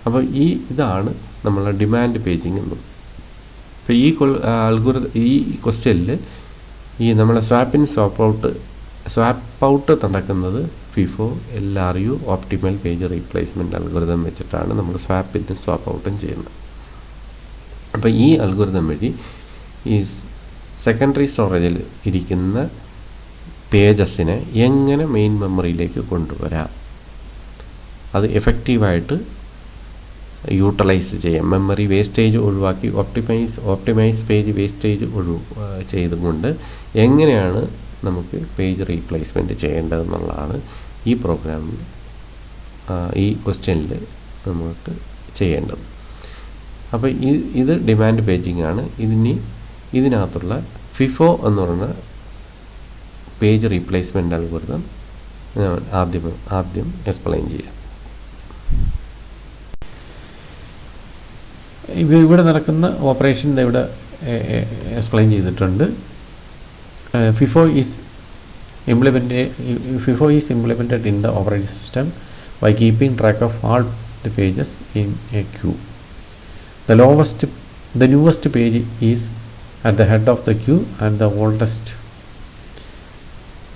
അപ്പോൾ ഇതാണ് നമ്മളെ ഡിമാൻഡ് പേജിങ് എന്നും. ഇപ്പോൾ ഈ ക്വസ്റ്റ്യനിൽ ഈ നമ്മളെ സ്വാപ്പ് ഇൻ സ്വാപ്പ് ഔട്ട് നടക്കുന്നത് FIFO LRU optimal page replacement algorithm വെച്ചിട്ടാണ് നമ്മൾ സ്വാപ്പ് ഇന്നും സ്വാപ്പ് ഔട്ടും ചെയ്യുന്നത്. അപ്പോൾ ഈ അൽഗോരിതം വഴി ഈ സെക്കൻഡറി സ്റ്റോറേജിൽ ഇരിക്കുന്ന പേജസിനെ എങ്ങനെ മെയിൻ മെമ്മറിയിലേക്ക് കൊണ്ടുവരാം, അത് എഫക്റ്റീവായിട്ട് യൂട്ടിലൈസ് ചെയ്യാം. മെമ്മറി വേസ്റ്റേജ് ഒഴിവാക്കി ഓപ്റ്റിമൈസ് പേജ് വേസ്റ്റേജ് ചെയ്തുകൊണ്ട് എങ്ങനെയാണ് നമുക്ക് പേജ് റീപ്ലേസ്മെൻറ്റ് ചെയ്യേണ്ടതെന്നുള്ളതാണ് ഈ പ്രോഗ്രാമിൽ ഈ ക്വസ്റ്റ്യനിൽ നമുക്ക് ചെയ്യേണ്ടത്. അപ്പോൾ ഇത് ഡിമാൻഡ് പേജിംഗ് ആണ്. ഇതിനകത്തുള്ള FIFO എന്ന് പറയുന്ന പേജ് റീപ്ലേസ്മെൻറ്റ് അൽഗോരിതം ആദ്യം എക്സ്പ്ലെയിൻ ചെയ്യാം. ഇവിടെ നടക്കുന്ന ഓപ്പറേഷൻ ഇവിടെ എക്സ്പ്ലെയിൻ ചെയ്തിട്ടുണ്ട്. FIFO is implemented in the operating system by keeping track of all the pages in a queue. The newest page is at the head of the queue and the oldest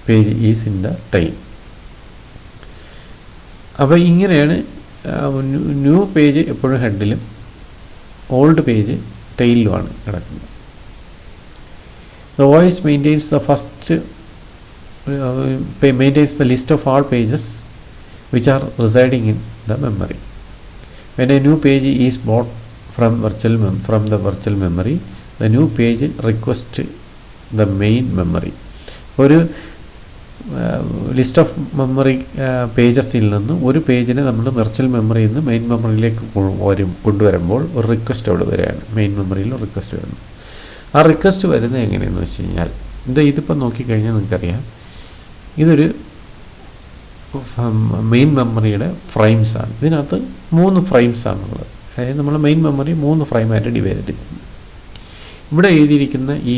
page is in the tail. അപ്പോൾ ഇങ്ങനെയാണ് new page എപ്പോഴും ഹെഡിലും old page ടെയിലുമാണ് കിടക്കുന്നത്. The OS maintains the list of all pages which are residing in the memory. When a new page is bought from the virtual memory, the new page requests the main memory. ഒരു list of memory പേജസിൽ നിന്ന് ഒരു പേജിനെ നമ്മൾ virtual മെമ്മറിയിൽ നിന്ന് main മെമ്മറിയിലേക്ക് കൊണ്ടുവരുമ്പോൾ ഒരു request അവിടെ വരികയാണ്. മെയിൻ മെമ്മറിയിൽ റിക്വസ്റ്റ് വരുന്നു. ആ റിക്വസ്റ്റ് വരുന്നത് എങ്ങനെയെന്ന് വെച്ച് കഴിഞ്ഞാൽ ഇതിപ്പോൾ നോക്കിക്കഴിഞ്ഞാൽ നിങ്ങൾക്കറിയാം, ഇതൊരു മെയിൻ മെമ്മറിയുടെ ഫ്രെയിംസാണ്. ഇതിനകത്ത് 3 ഫ്രെയിംസാണുള്ളത്. അതായത് നമ്മൾ മെയിൻ മെമ്മറി 3 ഫ്രെയിമായിട്ട് ഡിവൈഡ് ചെയ്തിരിക്കുന്നു. ഇവിടെ എഴുതിയിരിക്കുന്ന ഈ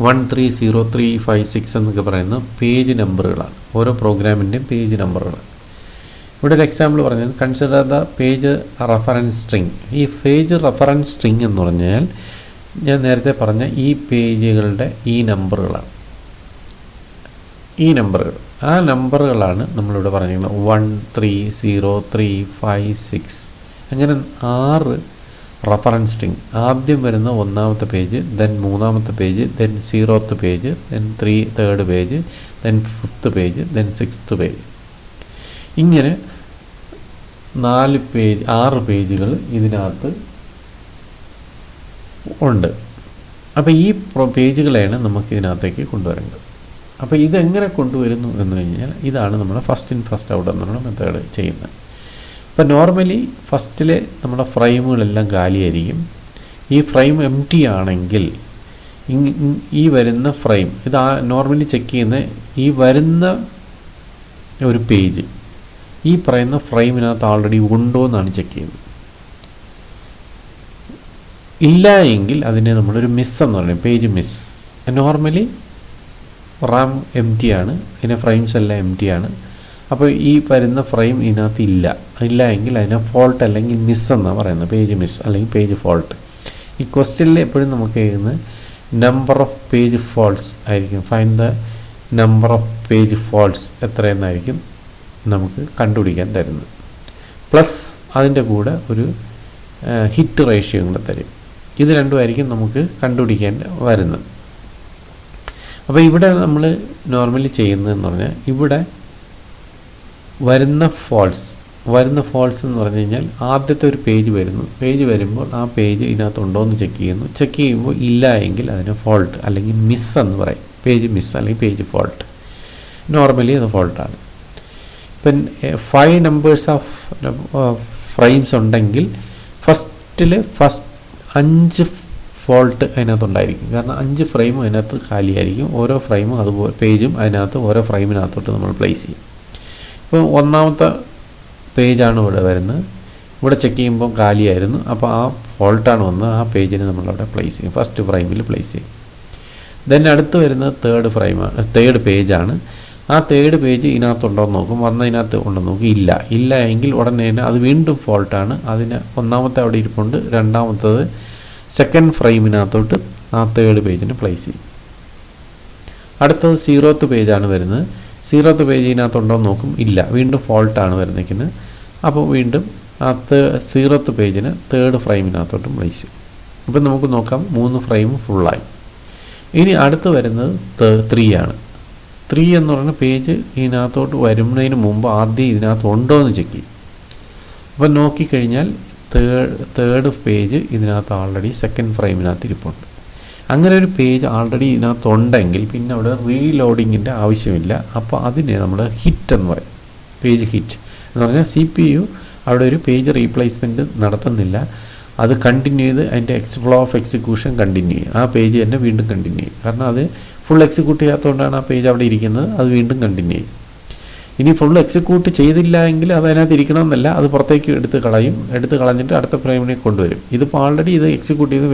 1 3 0 3 5 6 എന്നൊക്കെ പറയുന്ന പേജ് നമ്പറുകളാണ്. ഓരോ പ്രോഗ്രാമിൻ്റെയും പേജ് നമ്പറുകൾ. ഇവിടെ ഒരു എക്സാമ്പിൾ പറഞ്ഞാൽ consider the page reference string. ഈ പേജ് റെഫറൻസ് സ്ട്രിങ് എന്ന് പറഞ്ഞാൽ ഞാൻ നേരത്തെ പറഞ്ഞ ഈ പേജുകളുടെ ഈ നമ്പറുകളാണ്. ആ നമ്പറുകളാണ് നമ്മളിവിടെ പറഞ്ഞിരിക്കുന്നത്. 1 3 0 3 5 6 അങ്ങനെ 6 റെഫറൻസ് സ്ട്രിങ്. ആദ്യം വരുന്ന 1ാമത്തെ പേജ്, ദെൻ 3ാമത്തെ page, then 0th page, then 3rd page, then 5th page, then 6th page. ഇങ്ങനെ 6 പേജുകൾ ഇതിനകത്ത് ഉണ്ട്. അപ്പോൾ ഈ പേജുകളെയാണ് നമുക്ക് ഇതിനകത്തേക്ക് കൊണ്ടുവരേണ്ടത്. അപ്പോൾ ഇതെങ്ങനെ കൊണ്ടുവരുന്നു എന്ന് കഴിഞ്ഞാൽ ഇതാണ് നമ്മുടെ ഫസ്റ്റ് ഇൻ ഫസ്റ്റ് ഔട്ട് എന്നുള്ള മെത്തേഡ് ചെയ്യുന്നത്. ഇപ്പോൾ നോർമലി ഫസ്റ്റിലെ നമ്മുടെ ഫ്രെയിമുകളെല്ലാം കാലിയായിരിക്കും. ഈ ഫ്രെയിം എംപ്റ്റി ആണെങ്കിൽ ഈ വരുന്ന ഫ്രെയിം നോർമലി ചെക്ക് ചെയ്യുന്ന ഈ വരുന്ന ഒരു പേജ് ഈ പറയുന്ന ഫ്രെയിമിനകത്ത് ആൾറെഡി ഉണ്ടോ എന്നാണ് ചെക്ക് ചെയ്യുന്നത്. ഇല്ല എങ്കിൽ അതിനെ നമ്മളൊരു മിസ് എന്ന് പറയുന്നത്, page miss. Normally Ram empty ആണ്, ഇതിൻ്റെ ഫ്രെയിംസ് എല്ലാം എംപ്റ്റി ആണ്. അപ്പോൾ ഈ വരുന്ന ഫ്രെയിം ഇതിനകത്ത് ഇല്ല എങ്കിൽ അതിനെ ഫോൾട്ട് അല്ലെങ്കിൽ മിസ് എന്നാണ് പറയുന്നത്, പേജ് മിസ് അല്ലെങ്കിൽ പേജ് ഫോൾട്ട്. ഈ ക്വസ്റ്റ്യനിൽ എപ്പോഴും നമുക്ക് എഴുതുന്നത് നമ്പർ ഓഫ് പേജ് ഫോൾട്ട്സ് ആയിരിക്കും. Find the number of page faults എത്രയെന്നായിരിക്കും നമുക്ക് കണ്ടുപിടിക്കാൻ തരുന്നത്. പ്ലസ് അതിൻ്റെ കൂടെ ഒരു ഹിറ്റ് റേഷ്യോ കൂടെ തരും. ഇത് രണ്ടുമായിരിക്കും നമുക്ക് കണ്ടുപിടിക്കാൻ വരുന്നത്. അപ്പോൾ ഇവിടെ നമ്മൾ നോർമലി ചെയ്യുന്നതെന്ന് പറഞ്ഞാൽ ഇവിടെ വരുന്ന ഫോൾട്ട്സ് എന്ന് പറഞ്ഞു കഴിഞ്ഞാൽ ആദ്യത്തെ ഒരു പേജ് വരുമ്പോൾ ആ പേജ് ഇതിനകത്തുണ്ടോ എന്ന് ചെക്ക് ചെയ്യുമ്പോൾ ഇല്ല എങ്കിൽ അതിന് ഫോൾട്ട് അല്ലെങ്കിൽ മിസ് എന്ന് പറയും. പേജ് മിസ് അല്ലെങ്കിൽ പേജ് ഫോൾട്ട്. നോർമലി അത് ഫോൾട്ടാണ്. ഇപ്പം 5 നമ്പേഴ്സ് ഓഫ് ഫ്രെയിംസ് ഉണ്ടെങ്കിൽ ഫസ്റ്റ് 5 ഫോൾട്ട് അതിനകത്തുണ്ടായിരിക്കും. കാരണം 5 ഫ്രെയിമും അതിനകത്ത് കാലിയായിരിക്കും. ഓരോ ഫ്രെയിമും അതുപോലെ പേജും അതിനകത്ത് ഓരോ ഫ്രെയിമിനകത്തോട്ട് നമ്മൾ പ്ലേസ് ചെയ്യും. ഇപ്പോൾ ഒന്നാമത്തെ പേജാണ് ഇവിടെ വരുന്നത്. ഇവിടെ ചെക്ക് ചെയ്യുമ്പോൾ കാലിയായിരുന്നു. അപ്പോൾ ആ ഫോൾട്ടാണ് വന്ന് ആ പേജിനെ നമ്മളവിടെ പ്ലേസ് ചെയ്യും, ഫസ്റ്റ് ഫ്രെയിമിൽ പ്ലേസ് ചെയ്യും. ദെൻ അടുത്ത് വരുന്നത് തേർഡ് പേജാണ്. ആ തേർഡ് പേജ് ഇതിനകത്തുണ്ടോ എന്ന് നോക്കും. വന്നതിനകത്ത് ഉണ്ടെന്ന് നോക്കും. ഇല്ല എങ്കിൽ ഉടനെ തന്നെ അത് വീണ്ടും ഫോൾട്ടാണ്. അതിന് ഒന്നാമത്തെ അവിടെ ഇരിപ്പുണ്ട്. രണ്ടാമത്തത് സെക്കൻഡ് ഫ്രെയിമിനകത്തോട്ട് ആ തേർഡ് പേജിന് പ്ലേസ് ചെയ്യും. അടുത്തത് 0th പേജാണ് വരുന്നത്. 0th പേജ് ഇതിനകത്തുണ്ടോ എന്ന് നോക്കും. വീണ്ടും ഫോൾട്ടാണ് വരുന്നത്. അപ്പോൾ വീണ്ടും ആ 0th പേജിന് തേർഡ് ഫ്രെയിമിനകത്തോട്ടും പ്ലേസ് ചെയ്യും. ഇപ്പം നമുക്ക് നോക്കാം 3 ഫ്രെയിം ഫുള്ളായി. ഇനി അടുത്ത് വരുന്നത് 3 ആണ്. 3 എന്ന് പറയുന്ന പേജ് ഇതിനകത്തോട്ട് വരുന്നതിന് മുമ്പ് ആദ്യം ഇതിനകത്ത് ഉണ്ടോ എന്ന് ചെക്ക് ചെയ്യും. അപ്പം നോക്കിക്കഴിഞ്ഞാൽ തേർഡ് പേജ് ഇതിനകത്ത് ആൾറെഡി സെക്കൻഡ് ഫ്രെയിമിനകത്ത് ഇരിപ്പുണ്ട്. അങ്ങനെ ഒരു പേജ് ആൾറെഡി ഇതിനകത്തുണ്ടെങ്കിൽ പിന്നെ അവിടെ റീലോഡിങ്ങിൻ്റെ ആവശ്യമില്ല. അപ്പോൾ അതിനെ നമ്മൾ ഹിറ്റ് എന്ന് പറയും. പേജ് ഹിറ്റ് എന്ന് പറഞ്ഞാൽ CPU അവിടെ ഒരു പേജ് റീപ്ലേസ്മെൻറ്റ് നടത്തുന്നില്ല. അത് കണ്ടിന്യൂ ചെയ്ത് അതിൻ്റെ ഫ്ലോ ഓഫ് എക്സിക്യൂഷൻ കണ്ടിന്യൂ ചെയ്യും. ആ പേജ് തന്നെ വീണ്ടും കണ്ടിന്യൂ ചെയ്യും. കാരണം അത് ഫുൾ എക്സിക്യൂട്ട് ചെയ്യാത്തതുകൊണ്ടാണ് ആ പേജ് അവിടെ ഇരിക്കുന്നത്. അത് വീണ്ടും കണ്ടിന്യൂ ചെയ്യും. ഇനി ഫുൾ എക്സിക്യൂട്ട് ചെയ്തില്ല എങ്കിൽ അത് അതിനകത്ത് ഇരിക്കണമെന്നല്ല, അത് പുറത്തേക്ക് എടുത്ത് കളഞ്ഞിട്ട് അടുത്ത ഫ്രെയിമിനെ കൊണ്ടുവരും. ഇതിപ്പോൾ ആൾറെഡി ഇത് എക്സിക്യൂട്ട് ചെയ്ത്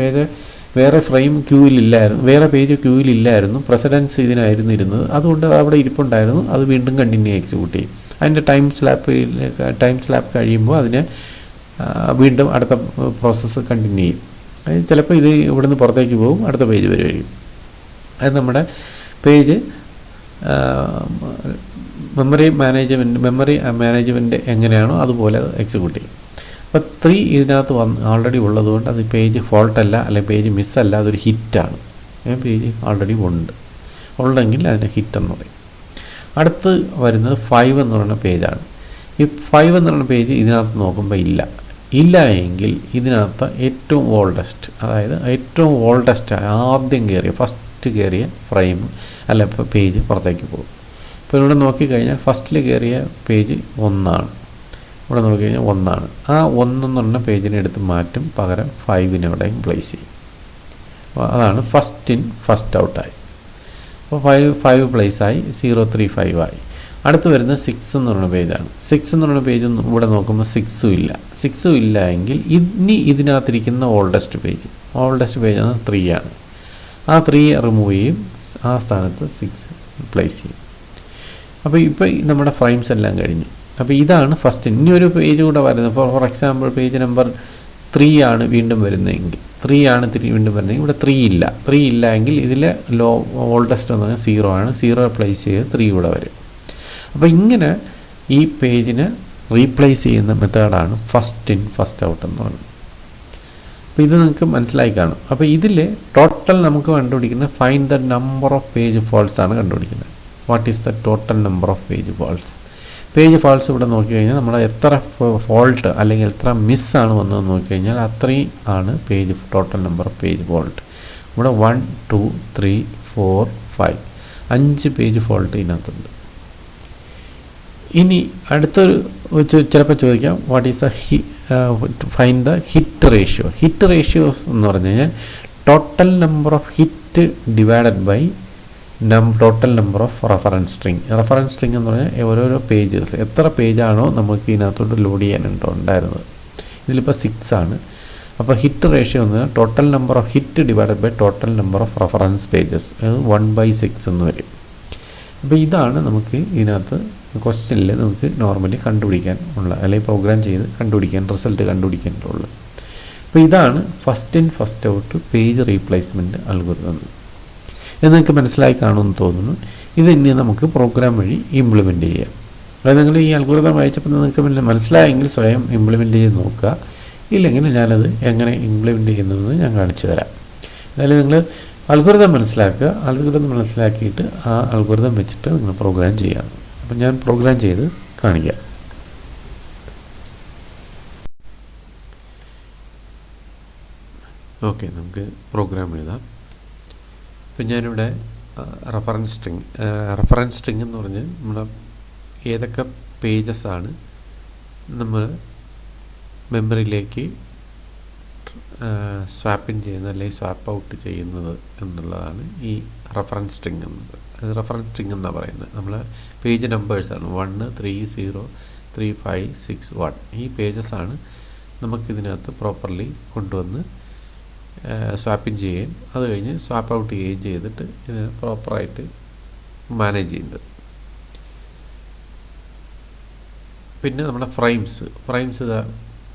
വേറെ ഫ്രെയിം ക്യൂവിലില്ലായിരുന്നു, വേറെ പേജ് ക്യൂവിലില്ലായിരുന്നു, പ്രസിഡൻസ് ഇതിനായിരുന്നു ഇരുന്നത്. അതുകൊണ്ട് അത് അവിടെ ഇരിപ്പുണ്ടായിരുന്നു. അത് വീണ്ടും കണ്ടിന്യൂ എക്സിക്യൂട്ട് ചെയ്യും. അതിൻ്റെ ടൈം സ്ലാപ്പ് കഴിയുമ്പോൾ അതിനെ വീണ്ടും അടുത്ത പ്രോസസ്സ് കണ്ടിന്യൂ ചെയ്യും. ചിലപ്പോൾ ഇത് ഇവിടുന്ന് പുറത്തേക്ക് പോകും, അടുത്ത പേജ് വരുമായിരിക്കും. അത് നമ്മുടെ പേജ് മെമ്മറി മാനേജ്മെൻറ്റ് എങ്ങനെയാണോ അതുപോലെ എക്സിക്യൂട്ട് ചെയ്യും. അപ്പോൾ 3 ഇതിനകത്ത് ആൾറെഡി ഉള്ളതുകൊണ്ട് അത് പേജ് ഫോൾട്ടല്ല, അല്ലെങ്കിൽ പേജ് മിസ്സല്ല, അതൊരു ഹിറ്റാണ്. പേജ് ആൾറെഡി ഉണ്ടെങ്കിൽ അതിനെ ഹിറ്റ് എന്ന് പറയും. അടുത്ത് വരുന്നത് 5 എന്ന് പറയുന്ന പേജാണ്. ഈ 5 എന്ന് പറയുന്ന പേജ് ഇതിനകത്ത് നോക്കുമ്പോൾ ഇല്ല എങ്കിൽ ഇതിനകത്ത് ഏറ്റവും ഓൾഡസ്റ്റ്, അതായത് ഏറ്റവും ഓൾഡസ്റ്റ് ആദ്യം ഫസ്റ്റ് കയറിയ ഫ്രെയിം പേജ് പുറത്തേക്ക് പോകും. ഇപ്പോൾ ഇവിടെ നോക്കിക്കഴിഞ്ഞാൽ ഫസ്റ്റിൽ കയറിയ പേജ് 1 ആണ്. ഇവിടെ നോക്കിക്കഴിഞ്ഞാൽ 1 ആണ്. ആ 1 എന്ന് പറഞ്ഞ പേജിനെ എടുത്ത് മാറ്റും, പകരം 5നെ എവിടെയും പ്ലേസ് ചെയ്യും. അപ്പോൾ അതാണ് ഫസ്റ്റ് ഇൻ ഫസ്റ്റ് ഔട്ടായി. അപ്പോൾ 5 പ്ലേസായി, 035 ആയി. അടുത്ത് വരുന്നത് 6 എന്ന് പറയുന്ന പേജാണ്. 6 എന്ന് പറയുന്ന പേജ് ഇവിടെ നോക്കുമ്പോൾ 6 ഇല്ല എങ്കിൽ ഇനി ഇതിനകത്തിരിക്കുന്ന ഓൾഡസ്റ്റ് പേജ് ആണ് 3 ആണ്. ആ 3 റിമൂവ് ചെയ്യും, ആ സ്ഥാനത്ത് 6 പ്ലേസ് ചെയ്യും. അപ്പോൾ ഇപ്പോൾ നമ്മുടെ ഫ്രെയിംസ് എല്ലാം കഴിഞ്ഞു. അപ്പോൾ ഇതാണ് ഫസ്റ്റ്. ഇനി ഒരു പേജ് കൂടെ വരുന്നത്. ഫോർ എക്സാമ്പിൾ പേജ് നമ്പർ 3 ആണ് വീണ്ടും വരുന്നതെങ്കിൽ, ഇവിടെ 3 ഇല്ല എങ്കിൽ ഇതിലെ ഓൾഡസ്റ്റ് എന്ന് പറഞ്ഞാൽ 0 ആണ്. 0 പ്ലേസ് ചെയ്ത് 3 ഇവിടെ വരും. അപ്പോൾ ഇങ്ങനെ ഈ പേജിനെ റീപ്ലേസ് ചെയ്യുന്ന മെത്തേഡാണ് ഫസ്റ്റ് ഇൻ ഫസ്റ്റ് ഔട്ട് എന്ന് പറയുന്നത്. അപ്പോൾ ഇത് നിങ്ങൾക്ക് മനസ്സിലായി കാണും. അപ്പോൾ ഇതിൽ ടോട്ടൽ നമുക്ക് കണ്ടുപിടിക്കുന്നത് find the number of page faults ആണ് കണ്ടുപിടിക്കുന്നത്. What is the total number of page faults? Page faults ഇവിടെ നോക്കിക്കഴിഞ്ഞാൽ നമ്മൾ എത്ര ഫോൾട്ട് അല്ലെങ്കിൽ എത്ര മിസ്സാണ് വന്നതെന്ന് നോക്കിക്കഴിഞ്ഞാൽ അത്രയും ആണ് total number of page fault. ഇവിടെ 1 2 3 4 5 5 പേജ് ഫോൾട്ട് ഇതിനകത്തുണ്ട്. ഇനി അടുത്തൊരു ചിലപ്പോൾ ചോദിക്കാം, what is find the hit ratio. Hit ratios എന്ന് പറഞ്ഞു കഴിഞ്ഞാൽ total number of hit divided by total number of reference string എന്ന് പറഞ്ഞാൽ ഓരോരോ പേജസ്, എത്ര പേജാണോ നമുക്ക് ഇതിനകത്തോട്ട് ലോഡ് ചെയ്യാനുണ്ടായിരുന്നത്. ഇതിലിപ്പോൾ 6 ആണ്. അപ്പോൾ ഹിറ്റ് റേഷ്യോ എന്ന് പറഞ്ഞാൽ total number of hit divided by total number of reference pages, അത് 1/6 എന്ന് വരും. അപ്പോൾ ഇതാണ് നമുക്ക് ഇതിനകത്ത് ക്വസ്റ്റ്യനിൽ നമുക്ക് നോർമലി കണ്ടുപിടിക്കാൻ ഉള്ള, അല്ലെങ്കിൽ പ്രോഗ്രാം ചെയ്ത് റിസൾട്ട് കണ്ടുപിടിക്കാനുള്ളത്. അപ്പോൾ ഇതാണ് first in first out page replacement algorithm എന്ന് നിങ്ങൾക്ക് മനസ്സിലായി കാണുമെന്ന് തോന്നുന്നു. ഇത് ഇനി നമുക്ക് പ്രോഗ്രാം വഴി ഇംപ്ലിമെൻറ്റ് ചെയ്യാം. അതായത് നിങ്ങൾ ഈ അൽഗോരിതം വായിച്ചപ്പോൾ നിങ്ങൾക്ക് മനസ്സിലായെങ്കിൽ സ്വയം ഇംപ്ലിമെൻറ്റ് ചെയ്ത് നോക്കുക. ഇല്ലെങ്കിൽ ഞാനത് എങ്ങനെ ഇംപ്ലിമെൻറ്റ് ചെയ്യുന്നതെന്ന് ഞാൻ കാണിച്ചു തരാം. എന്നാലും നിങ്ങൾ അൽഗോരിതം മനസ്സിലാക്കിയിട്ട് ആ അൽഗോരിതം വെച്ചിട്ട് നിങ്ങൾ പ്രോഗ്രാം ചെയ്യാം. അപ്പം ഞാൻ പ്രോഗ്രാം ചെയ്ത് കാണിക്കാം. ഓക്കെ, നമുക്ക് പ്രോഗ്രാം എഴുതാം. ഇപ്പം ഞാനിവിടെ റെഫറൻസ് സ്ട്രിങ് എന്ന് പറഞ്ഞ് നമ്മുടെ ഏതൊക്കെ പേജസാണ് നമ്മൾ മെമ്മറിയിലേക്ക് സ്വാപ്പ് ഇൻ ചെയ്യുന്നത് അല്ലെങ്കിൽ സ്വാപ്പ് ഔട്ട് ചെയ്യുന്നത് എന്നുള്ളതാണ് ഈ റെഫറൻസ് സ്ട്രിങ് എന്നത്. അത് റെഫറൻസ് സ്ട്രിങ് എന്നാണ് പറയുന്നത്. നമ്മൾ പേജ് നമ്പേഴ്സാണ് 1, 3, 0, 3, 5, 6, 1 ഈ പേജസാണ് നമുക്കിതിനകത്ത് പ്രോപ്പർലി കൊണ്ടുവന്ന് സ്വാപ്പ് ഇൻ ചെയ്യുകയും അത് കഴിഞ്ഞ് സ്വാപ്പ് ഔട്ട് ചെയ്യുകയും ചെയ്തിട്ട് ഇതിനെ പ്രോപ്പറായിട്ട് മാനേജ് ചെയ്യുന്നത്. പിന്നെ നമ്മുടെ ഫ്രെയിംസ് ഇതാ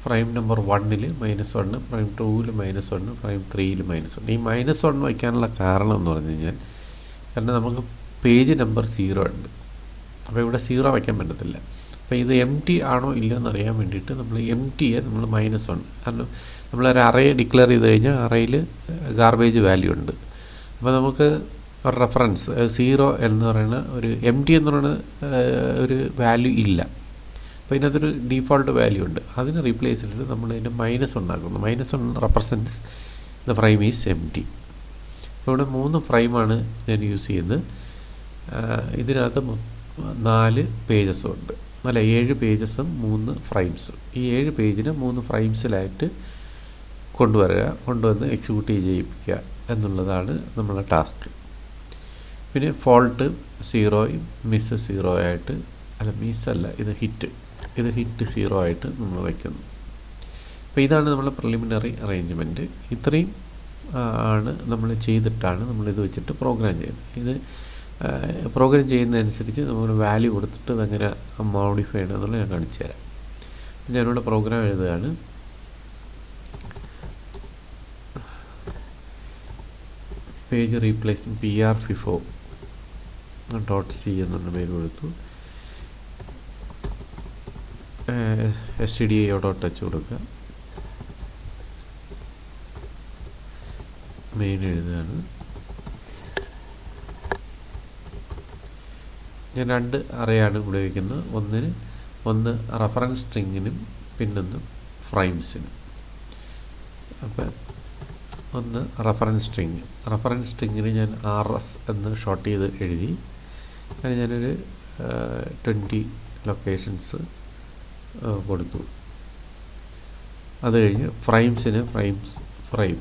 ഫ്രെയിം നമ്പർ 1-ൽ -1, ഫ്രെയിം 2-ൽ -1, ഫ്രെയിം 3-ൽ -1. ഈ -1 വയ്ക്കാനുള്ള കാരണം എന്ന് പറഞ്ഞു കഴിഞ്ഞാൽ കാരണം നമുക്ക് പേജ് നമ്പർ 0 ഉണ്ട്. അപ്പോൾ ഇവിടെ 0 വയ്ക്കാൻ പറ്റത്തില്ല. അപ്പോൾ ഇത് എം ടി ആണോ ഇല്ലയോ എന്നറിയാൻ വേണ്ടിയിട്ട് നമ്മൾ എം ടിയെ നമ്മൾ -1 കാരണം നമ്മളൊരു അറേ ഡിക്ലെയർ ചെയ്ത് കഴിഞ്ഞാൽ അറേയിൽ ഗാർബേജ് വാല്യൂ ഉണ്ട്. അപ്പോൾ നമുക്ക് ഒരു റെഫറൻസ് 0 എന്ന് പറയുന്ന ഒരു എം ടി എന്ന് പറയുന്ന ഒരു വാല്യൂ ഇല്ല. അപ്പോൾ ഇതിനകത്തൊരു ഡീഫോൾട്ട് വാല്യൂ ഉണ്ട്. അതിന് റീപ്ലേസ് ചെയ്തിട്ട് നമ്മൾ ഇതിൻ്റെ -1 ആക്കുന്നു. -1 represents the frame is M T. അപ്പോൾ ഇവിടെ 3 ഫ്രെയിമാണ് ഞാൻ യൂസ് ചെയ്യുന്നത്. ഇതിനകത്ത് 4 പേജസും ഉണ്ട്. അല്ല 7 പേജസും 3 ഫ്രെയിംസും. ഈ 7 പേജിനെ 3 ഫ്രെയിംസിലായിട്ട് കൊണ്ടുവന്ന് എക്സിക്യൂട്ട് ചെയ്യിപ്പിക്കുക എന്നുള്ളതാണ് നമ്മളുടെ ടാസ്ക്. പിന്നെ ഫോൾട്ട് 0 മിസ് 0 ആയിട്ട് മിസ്സല്ല ഇത് ഹിറ്റ് 0 ആയിട്ട് നമ്മൾ വയ്ക്കുന്നു. അപ്പോൾ ഇതാണ് നമ്മുടെ പ്രിലിമിനറി അറേഞ്ച്മെൻറ്റ്. ഇത്രയും ആണ് നമ്മൾ ചെയ്തിട്ടാണ് നമ്മളിത് വെച്ചിട്ട് പ്രോഗ്രാം ചെയ്യുന്നത്. ഇത് പ്രോഗ്രാം ചെയ്യുന്നതനുസരിച്ച് നമ്മൾ വാല്യൂ കൊടുത്തിട്ട് അതങ്ങനെ മോഡിഫൈ ചെയ്യണം എന്നുള്ളത് ഞാൻ കാണിച്ചു തരാം. ഞാനിവിടെ പ്രോഗ്രാം എഴുതുകയാണ്. പേജ് റീപ്ലേസ് PR_FIFO.c എന്നുള്ള പേര് കൊടുത്തു. stdio.h കൊടുക്കുക. മെയിൻ എഴുതുകയാണ്. ഞാൻ 2 അറേയാണ് ഉപയോഗിക്കുന്നത്. ഒന്ന് റെഫറൻസ് സ്ട്രിങ്ങിനും പിന്നൊന്ന് ഫ്രെയിംസിനും. അപ്പം ഒന്ന് റെഫറൻസ് സ്ട്രിങ്ങിന് ഞാൻ RS എന്ന് ഷോർട്ട് ചെയ്ത് എഴുതി. അങ്ങനെ ഞാനൊരു 20 ലൊക്കേഷൻസ് കൊടുത്തു. അത് കഴിഞ്ഞ് ഫ്രെയിംസിന് ഫ്രെയിം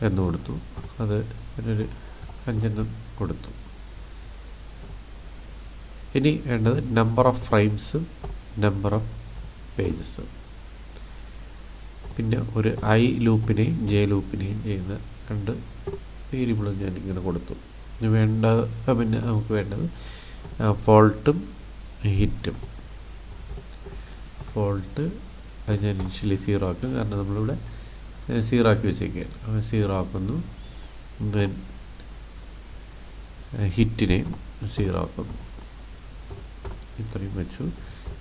എന്ന് കൊടുത്തു. അത് ഒരു 5 കൊടുത്തു. ഇനി വേണ്ടത് നമ്പർ ഓഫ് ഫ്രെയിംസും നമ്പർ ഓഫ് പേജസും. പിന്നെ ഒരു I ലൂപ്പിനെയും J ലൂപ്പിനെയും ചെയ്യുന്ന 2 വേരിയബിളും ഞാനിങ്ങനെ കൊടുത്തു. പിന്നെ നമുക്ക് വേണ്ടത് ഫോൾട്ടും ഹിറ്റും. ഫോൾട്ട് അത് ഞാൻ ഇനിഷ്യലി 0 ആക്കും. കാരണം നമ്മളിവിടെ 0 ആക്കി വെച്ചേക്കുകയാണ്. അപ്പോൾ 0 ആക്കുന്നു. ദെൻ ഹിറ്റിനെയും 0 ആക്കുന്നു. ഇത്രയും വെച്ചു.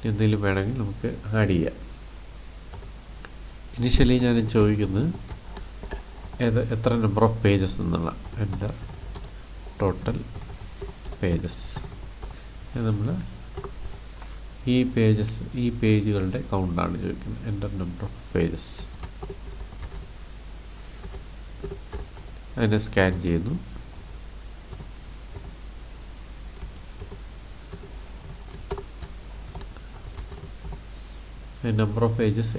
എന്തെങ്കിലും വേണമെങ്കിൽ നമുക്ക് ആഡ് ചെയ്യാം. ഇനിഷ്യലി ഞാൻ ചോദിക്കുന്നത് എത്ര നമ്പർ ഓഫ് പേജസ് എന്നുള്ള എൻ്റെ ടോട്ടൽ പേജസ്. നമ്മൾ ഈ പേജുകളുടെ കൗണ്ടാണ് ചോദിക്കുന്നത്. Enter number of pages. അതിനെ സ്കാൻ ചെയ്യുന്നു. നമ്പർ ഓഫ് പേജസ്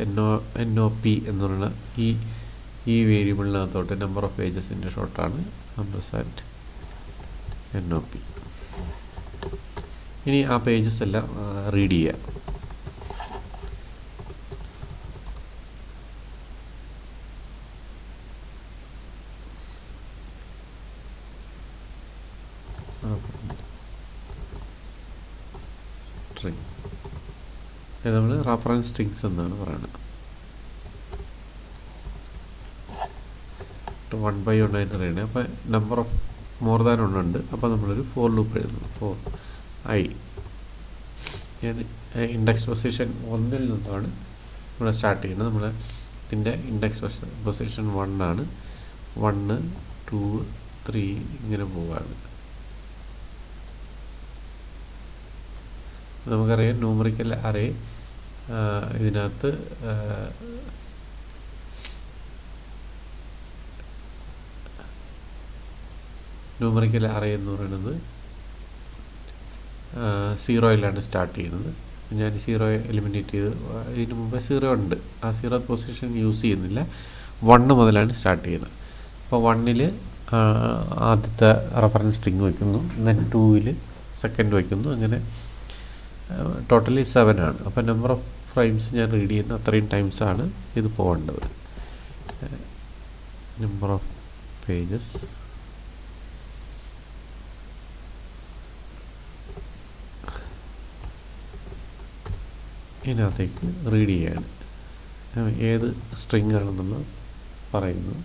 NOP എന്ന് പറയുന്ന ഈ വേരിയബിളിനകത്തോട്ട് നമ്പർ ഓഫ് പേജസിൻ്റെ ഷോർട്ടാണ് %NOP. ഇനി ആ പേജസ് എല്ലാം റീഡ് ചെയ്യാം. സ്ട്രിങ് നമ്മൾ റഫറൻസ് സ്ട്രിങ്സ് എന്നാണ് പറയുന്നത്. 1 by 1 ആയിട്ട് അറിയണേ. അപ്പോൾ നമ്പർ ഓഫ് മോർ ദാൻ 1 ഉണ്ട്. അപ്പോൾ നമ്മളൊരു ഫോർ ലൂപ്പ് എഴുതുന്നു. I ഞാൻ ഇൻഡെക്സ് പൊസിഷൻ 1-ൽ നിന്നാണ് നമ്മൾ സ്റ്റാർട്ട് ചെയ്യുന്നത്. നമ്മൾ ഇതിൻ്റെ ഇൻഡെക്സ് പൊസിഷൻ 1 ആണ്. 1, 2, 3 ഇങ്ങനെ പോവുകയാണ്. നമുക്കറിയാം ന്യൂമറിക്കൽ അറേ ഇതിനകത്ത് ന്യൂമറിക്കൽ അറേ എന്ന് പറയുന്നത് 0-ലാണ് സ്റ്റാർട്ട് ചെയ്യുന്നത്. ഞാൻ 0 എലിമിനേറ്റ് ചെയ്ത് ഇതിന് മുമ്പ് 0 ഉണ്ട്, ആ 0th പൊസിഷൻ യൂസ് ചെയ്യുന്നില്ല. 1 മുതലാണ് സ്റ്റാർട്ട് ചെയ്യുന്നത്. അപ്പോൾ 1-ൽ ആദ്യത്തെ റെഫറൻസ് സ്ട്രിങ് വയ്ക്കുന്നു, ദെൻ 2-ൽ സെക്കൻഡ് വയ്ക്കുന്നു, അങ്ങനെ ടോട്ടലി 7 ആണ്. അപ്പോൾ നമ്പർ ഓഫ് ഫ്രെയിംസ് ഞാൻ റീഡ് ചെയ്യുന്ന അത്രയും ടൈംസാണ് ഇത് പോകേണ്ടത്. നമ്പർ ഓഫ് പേജസ് ഇതിനകത്തേക്ക് റീഡ് ചെയ്യാണ്, ഏത് സ്ട്രിങ് ആണെന്നുള്ളത് പറയുന്നു.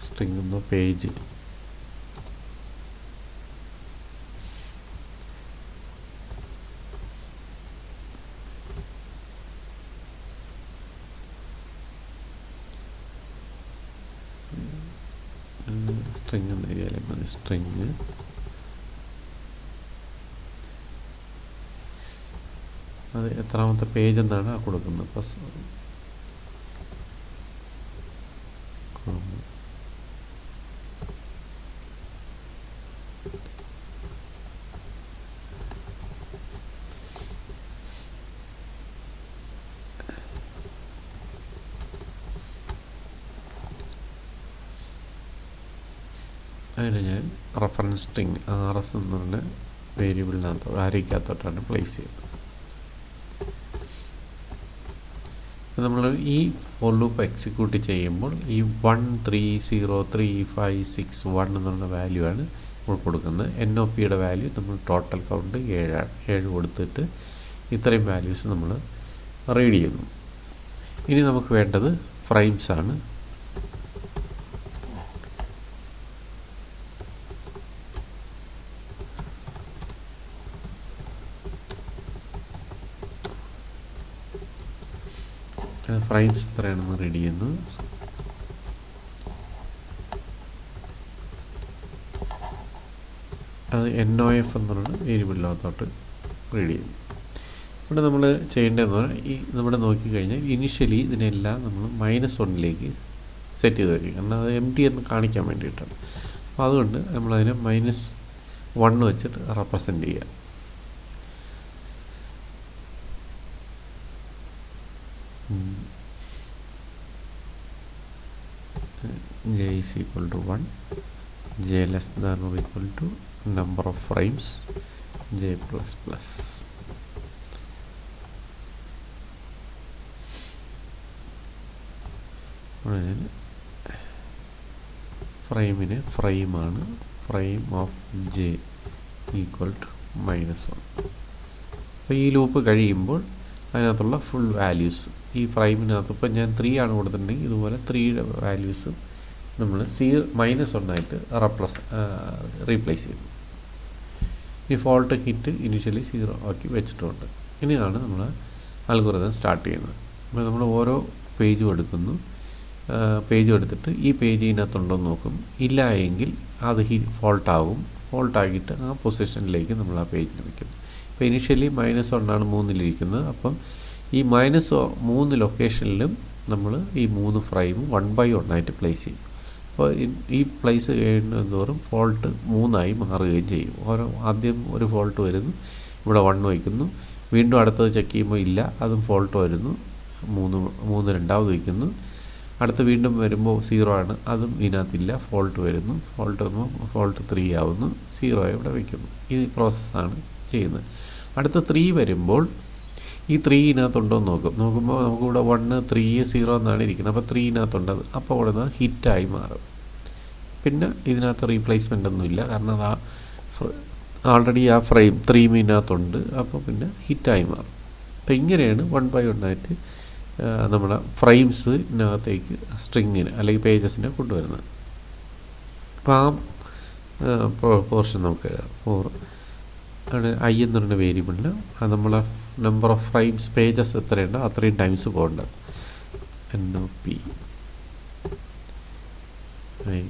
സ്ട്രിങ് എന്നോ പേജ് സ്ട്രിങ് എന്ന് എഴുതിയാലും മതി. സ്ട്രിങ് അത് എത്രാമത്തെ പേജ് എന്നാണ് കൊടുക്കുന്നത്. അപ്പോൾ അതിന് ഞാൻ റെഫറൻസ് സ്ട്രിങ് RS എന്നുള്ള വേരിയബിളിനകത്തോട്ട് അരയ്ക്കകത്തോട്ടാണ് പ്ലേസ് ചെയ്യുന്നത്. നമ്മൾ ഈ ഫോർ ലൂപ്പ് എക്സിക്യൂട്ട് ചെയ്യുമ്പോൾ ഈ 1 3 0 3 5 6 1 എന്നുള്ള വാല്യൂ ആണ് നമ്മൾ കൊടുക്കുന്നത്. NOPയുടെ വാല്യൂ നമ്മൾ ടോട്ടൽ കൗണ്ട് 7 കൊടുത്തിട്ട് ഇത്രയും വാല്യൂസ് നമ്മൾ റീഡ് ചെയ്യുന്നു. ഇനി നമുക്ക് വേണ്ടത് ഫ്രെയിംസ് ആണ്. ഫ്രെയിംസ് എത്രയാണെന്ന് റീഡ് ചെയ്യുന്നു. അത് NOF എന്നുള്ള വേരിയബിളിനകത്തോട്ട് റീഡ് ചെയ്യുന്നു. ഇവിടെ നമ്മൾ ചെയ്യേണ്ടതെന്ന് പറഞ്ഞാൽ ഈ നമ്മുടെ നോക്കിക്കഴിഞ്ഞാൽ ഇനിഷ്യലി ഇതിനെല്ലാം നമ്മൾ -1 സെറ്റ് ചെയ്ത് വയ്ക്കും. കാരണം അത് empty എന്ന് കാണിക്കാൻ വേണ്ടിയിട്ടാണ്. അപ്പോൾ അതുകൊണ്ട് നമ്മളതിനെ -1 വെച്ചിട്ട് റെപ്രസെൻ്റ് ചെയ്യുക. J is equal to 1, J less than or equal to number of frames J plus plus. ഫ്രെയിമിന് ഫ്രെയിമാണ് frame of J equal to -1. അപ്പോൾ ഈ ലൂപ്പ് കഴിയുമ്പോൾ അതിനകത്തുള്ള ഫുൾ വാല്യൂസ് ഈ ഫ്രെയിമിനകത്ത് ഇപ്പോൾ ഞാൻ 3 ആണ് കൊടുത്തിട്ടുണ്ടെങ്കിൽ ഇതുപോലെ 3യുടെ വാല്യൂസ് നമ്മൾ -1 ആയിട്ട് റീപ്ലേസ് ചെയ്തു. ഈ ഫോൾട്ട് ഹിറ്റ് ഇനിഷ്യലി 0 ആക്കി വെച്ചിട്ടുണ്ട്. ഇനിയാണ് നമ്മൾ അൽഗോരിതം സ്റ്റാർട്ട് ചെയ്യുന്നത്. അപ്പോൾ നമ്മൾ ഓരോ പേജും എടുക്കുന്നു. പേജ് എടുത്തിട്ട് ഈ പേജ് ഇതിനകത്തുണ്ടോ എന്ന് നോക്കും. ഇല്ല എങ്കിൽ അത് ഫോൾട്ടാകും. ഫോൾട്ടാക്കിയിട്ട് ആ പൊസിഷനിലേക്ക് നമ്മൾ ആ പേജിന് വയ്ക്കുന്നു. ഇപ്പോൾ ഇനിഷ്യലി -1 ആണ് 3-ലിരിക്കുന്നത്. അപ്പം ഈ -3 ലൊക്കേഷനിലും നമ്മൾ ഈ 3 ഫ്രെയിം 1 by 1 ആയിട്ട് പ്ലേസ് ചെയ്യും. അപ്പോൾ ഈ പ്ലേസ് കഴിയുന്നതോറും ഫോൾട്ട് 3 മാറുകയും ചെയ്യും. ആദ്യം ഒരു ഫോൾട്ട് വരുന്നു, ഇവിടെ 1 വയ്ക്കുന്നു. വീണ്ടും അടുത്തത് ചെക്ക് ചെയ്യുമ്പോൾ ഇല്ല, അതും ഫോൾട്ട് വരുന്നു, 3 രണ്ടാമത് വയ്ക്കുന്നു. അടുത്ത് വീണ്ടും വരുമ്പോൾ 0 ആണ്, അതും ഇതിനകത്തില്ല, ഫോൾട്ട് വരുന്നു. ഫോൾട്ട് വരുമ്പോൾ ഫോൾട്ട് 3 ആവുന്നു, 0 ഇവിടെ വയ്ക്കുന്നു. ഈ പ്രോസസ്സാണ് ചെയ്യുന്നത്. അടുത്ത 3 വരുമ്പോൾ ഈ 3 ഇതിനകത്തുണ്ടോ എന്ന് നോക്കുമ്പോൾ നമുക്കിവിടെ 1 3 0 എന്നാണ് ഇരിക്കുന്നത്. അപ്പോൾ 3 ഇതിനകത്തുണ്ടത്. അപ്പോൾ അവിടെ നിന്ന് ഹിറ്റായി മാറും. പിന്നെ ഇതിനകത്ത് റീപ്ലേസ്മെൻ്റ് ഒന്നുമില്ല, കാരണം അത് ആൾറെഡി ആ ഫ്രെയിം 3 ഇതിനകത്തുണ്ട്. അപ്പോൾ പിന്നെ ഹിറ്റായി മാറും. അപ്പോൾ ഇങ്ങനെയാണ് 1 by 1 ആയിട്ട് നമ്മുടെ ഫ്രെയിംസിനകത്തേക്ക് സ്ട്രിങ്ങിന് അല്ലെങ്കിൽ പേജസിനെ കൊണ്ടുവരുന്നത്. അപ്പോൾ ആ പോർഷൻ നമുക്ക് എഴുതാം. ആണ് I എന്ന് പറയുന്ന വേരിയബിളിൽ നമ്മളെ നമ്പർ ഓഫ് ഫ്രെയിംസ് പേജസ് എത്രയുണ്ടോ അത്രയും ടൈംസ് പോകേണ്ടത്. NOP I++.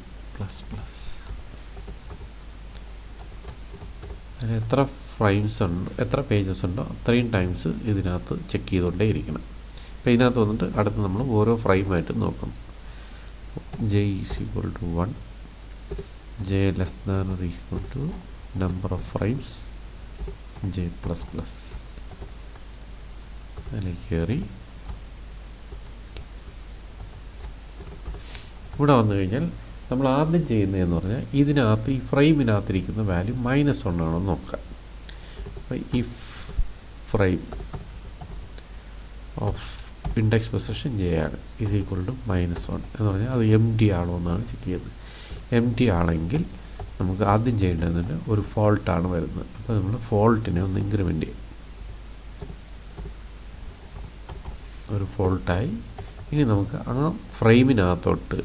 അതിന് എത്ര ഫ്രെയിംസ് ഉണ്ടോ എത്ര പേജസ് ഉണ്ടോ അത്രയും ടൈംസ് ഇതിനകത്ത് ചെക്ക് ചെയ്തുകൊണ്ടേ ഇരിക്കണം. അപ്പോൾ ഇതിനകത്ത് വന്നിട്ട് അടുത്ത് നമ്മൾ ഓരോ ഫ്രെയിമായിട്ട് നോക്കുന്നു. j is equal to 1, j less than or equal to number of frames j plus plus. അതിലേക്ക് കയറി ഇവിടെ വന്നു കഴിഞ്ഞാൽ നമ്മൾ ആദ്യം ചെയ്യുന്നതെന്ന് പറഞ്ഞാൽ ഇതിനകത്ത് ഈ ഫ്രെയിമിനകത്തിരിക്കുന്ന വാല്യൂ -1 ആണോ നോക്കാം. അപ്പോൾ if frame of index position j ആണ് ഈസ് ഈക്വൽ ടു -1 എന്ന് പറഞ്ഞാൽ അത് എം ടി ആണോ എന്നാണ് ചെക്ക് ചെയ്യുന്നത്. എം ടി ആണെങ്കിൽ നമുക്ക് ആദ്യം ചെയ്യേണ്ടത് ഒരു ഫോൾട്ടാണ് വരുന്നത്. അപ്പോൾ നമ്മൾ ഫോൾട്ടിനെ ഒന്ന് ഇൻക്രിമെൻ്റ് ചെയ്യും. ഒരു ഫോൾട്ടായി. ഇനി നമുക്ക് ആ ഫ്രെയിമിനകത്തോട്ട്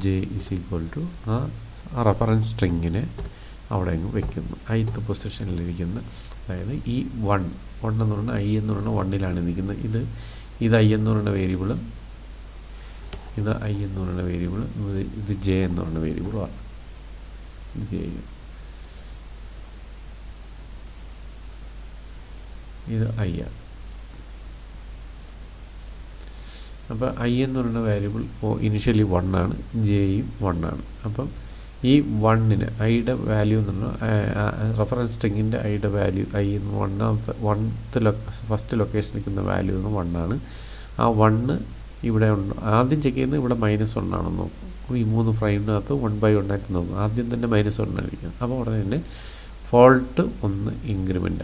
j is equal to ആ റെഫറൻസ് സ്ട്രിങ്ങിനെ അവിടെ അങ്ങ് വയ്ക്കുന്നു. ith പൊസിഷനിലിരിക്കുന്ന, അതായത് ഈ 1 എന്ന് പറഞ്ഞാൽ i എന്ന് പറഞ്ഞാൽ 1-ലാണ് നിൽക്കുന്നത്. ഇത് i എന്ന് പറയുന്ന വേരിയബിളും ഇത് i എന്ന് പറയുന്ന വേരിയബിളും ഇത് j എന്ന് പറയുന്ന വേരിയബിളുമാണ്. ഇത് i ആണ്. അപ്പോൾ i എന്ന് പറയുന്ന വേരിയബിൾ ഇനിഷ്യലി 1 ആണ്, ജെയും 1 ആണ്. അപ്പം ഈ 1-ന് ഐയുടെ വാല്യൂ എന്ന് പറഞ്ഞാൽ റെഫറൻസ് സ്ട്രിങ്ങിൻ്റെ ഐയുടെ വാല്യൂ i എന്ന് ഫസ്റ്റ് ലൊക്കേഷൻ നിൽക്കുന്ന വാല്യൂ എന്ന് 1 ആണ്. ആ 1 ഇവിടെ ഉണ്ട്. ആദ്യം ചെക്ക് ചെയ്യുന്നത് ഇവിടെ -1 ആണെന്ന് നോക്കും. ഈ 3 ഫ്രെയിമിനകത്ത് 1/1 ആയിട്ട് നോക്കും. ആദ്യം തന്നെ -1 ആയിരിക്കും. അപ്പോൾ ഉടനെ തന്നെ ഫോൾട്ട് ഒന്ന് ഇൻക്രിമെൻ്റ്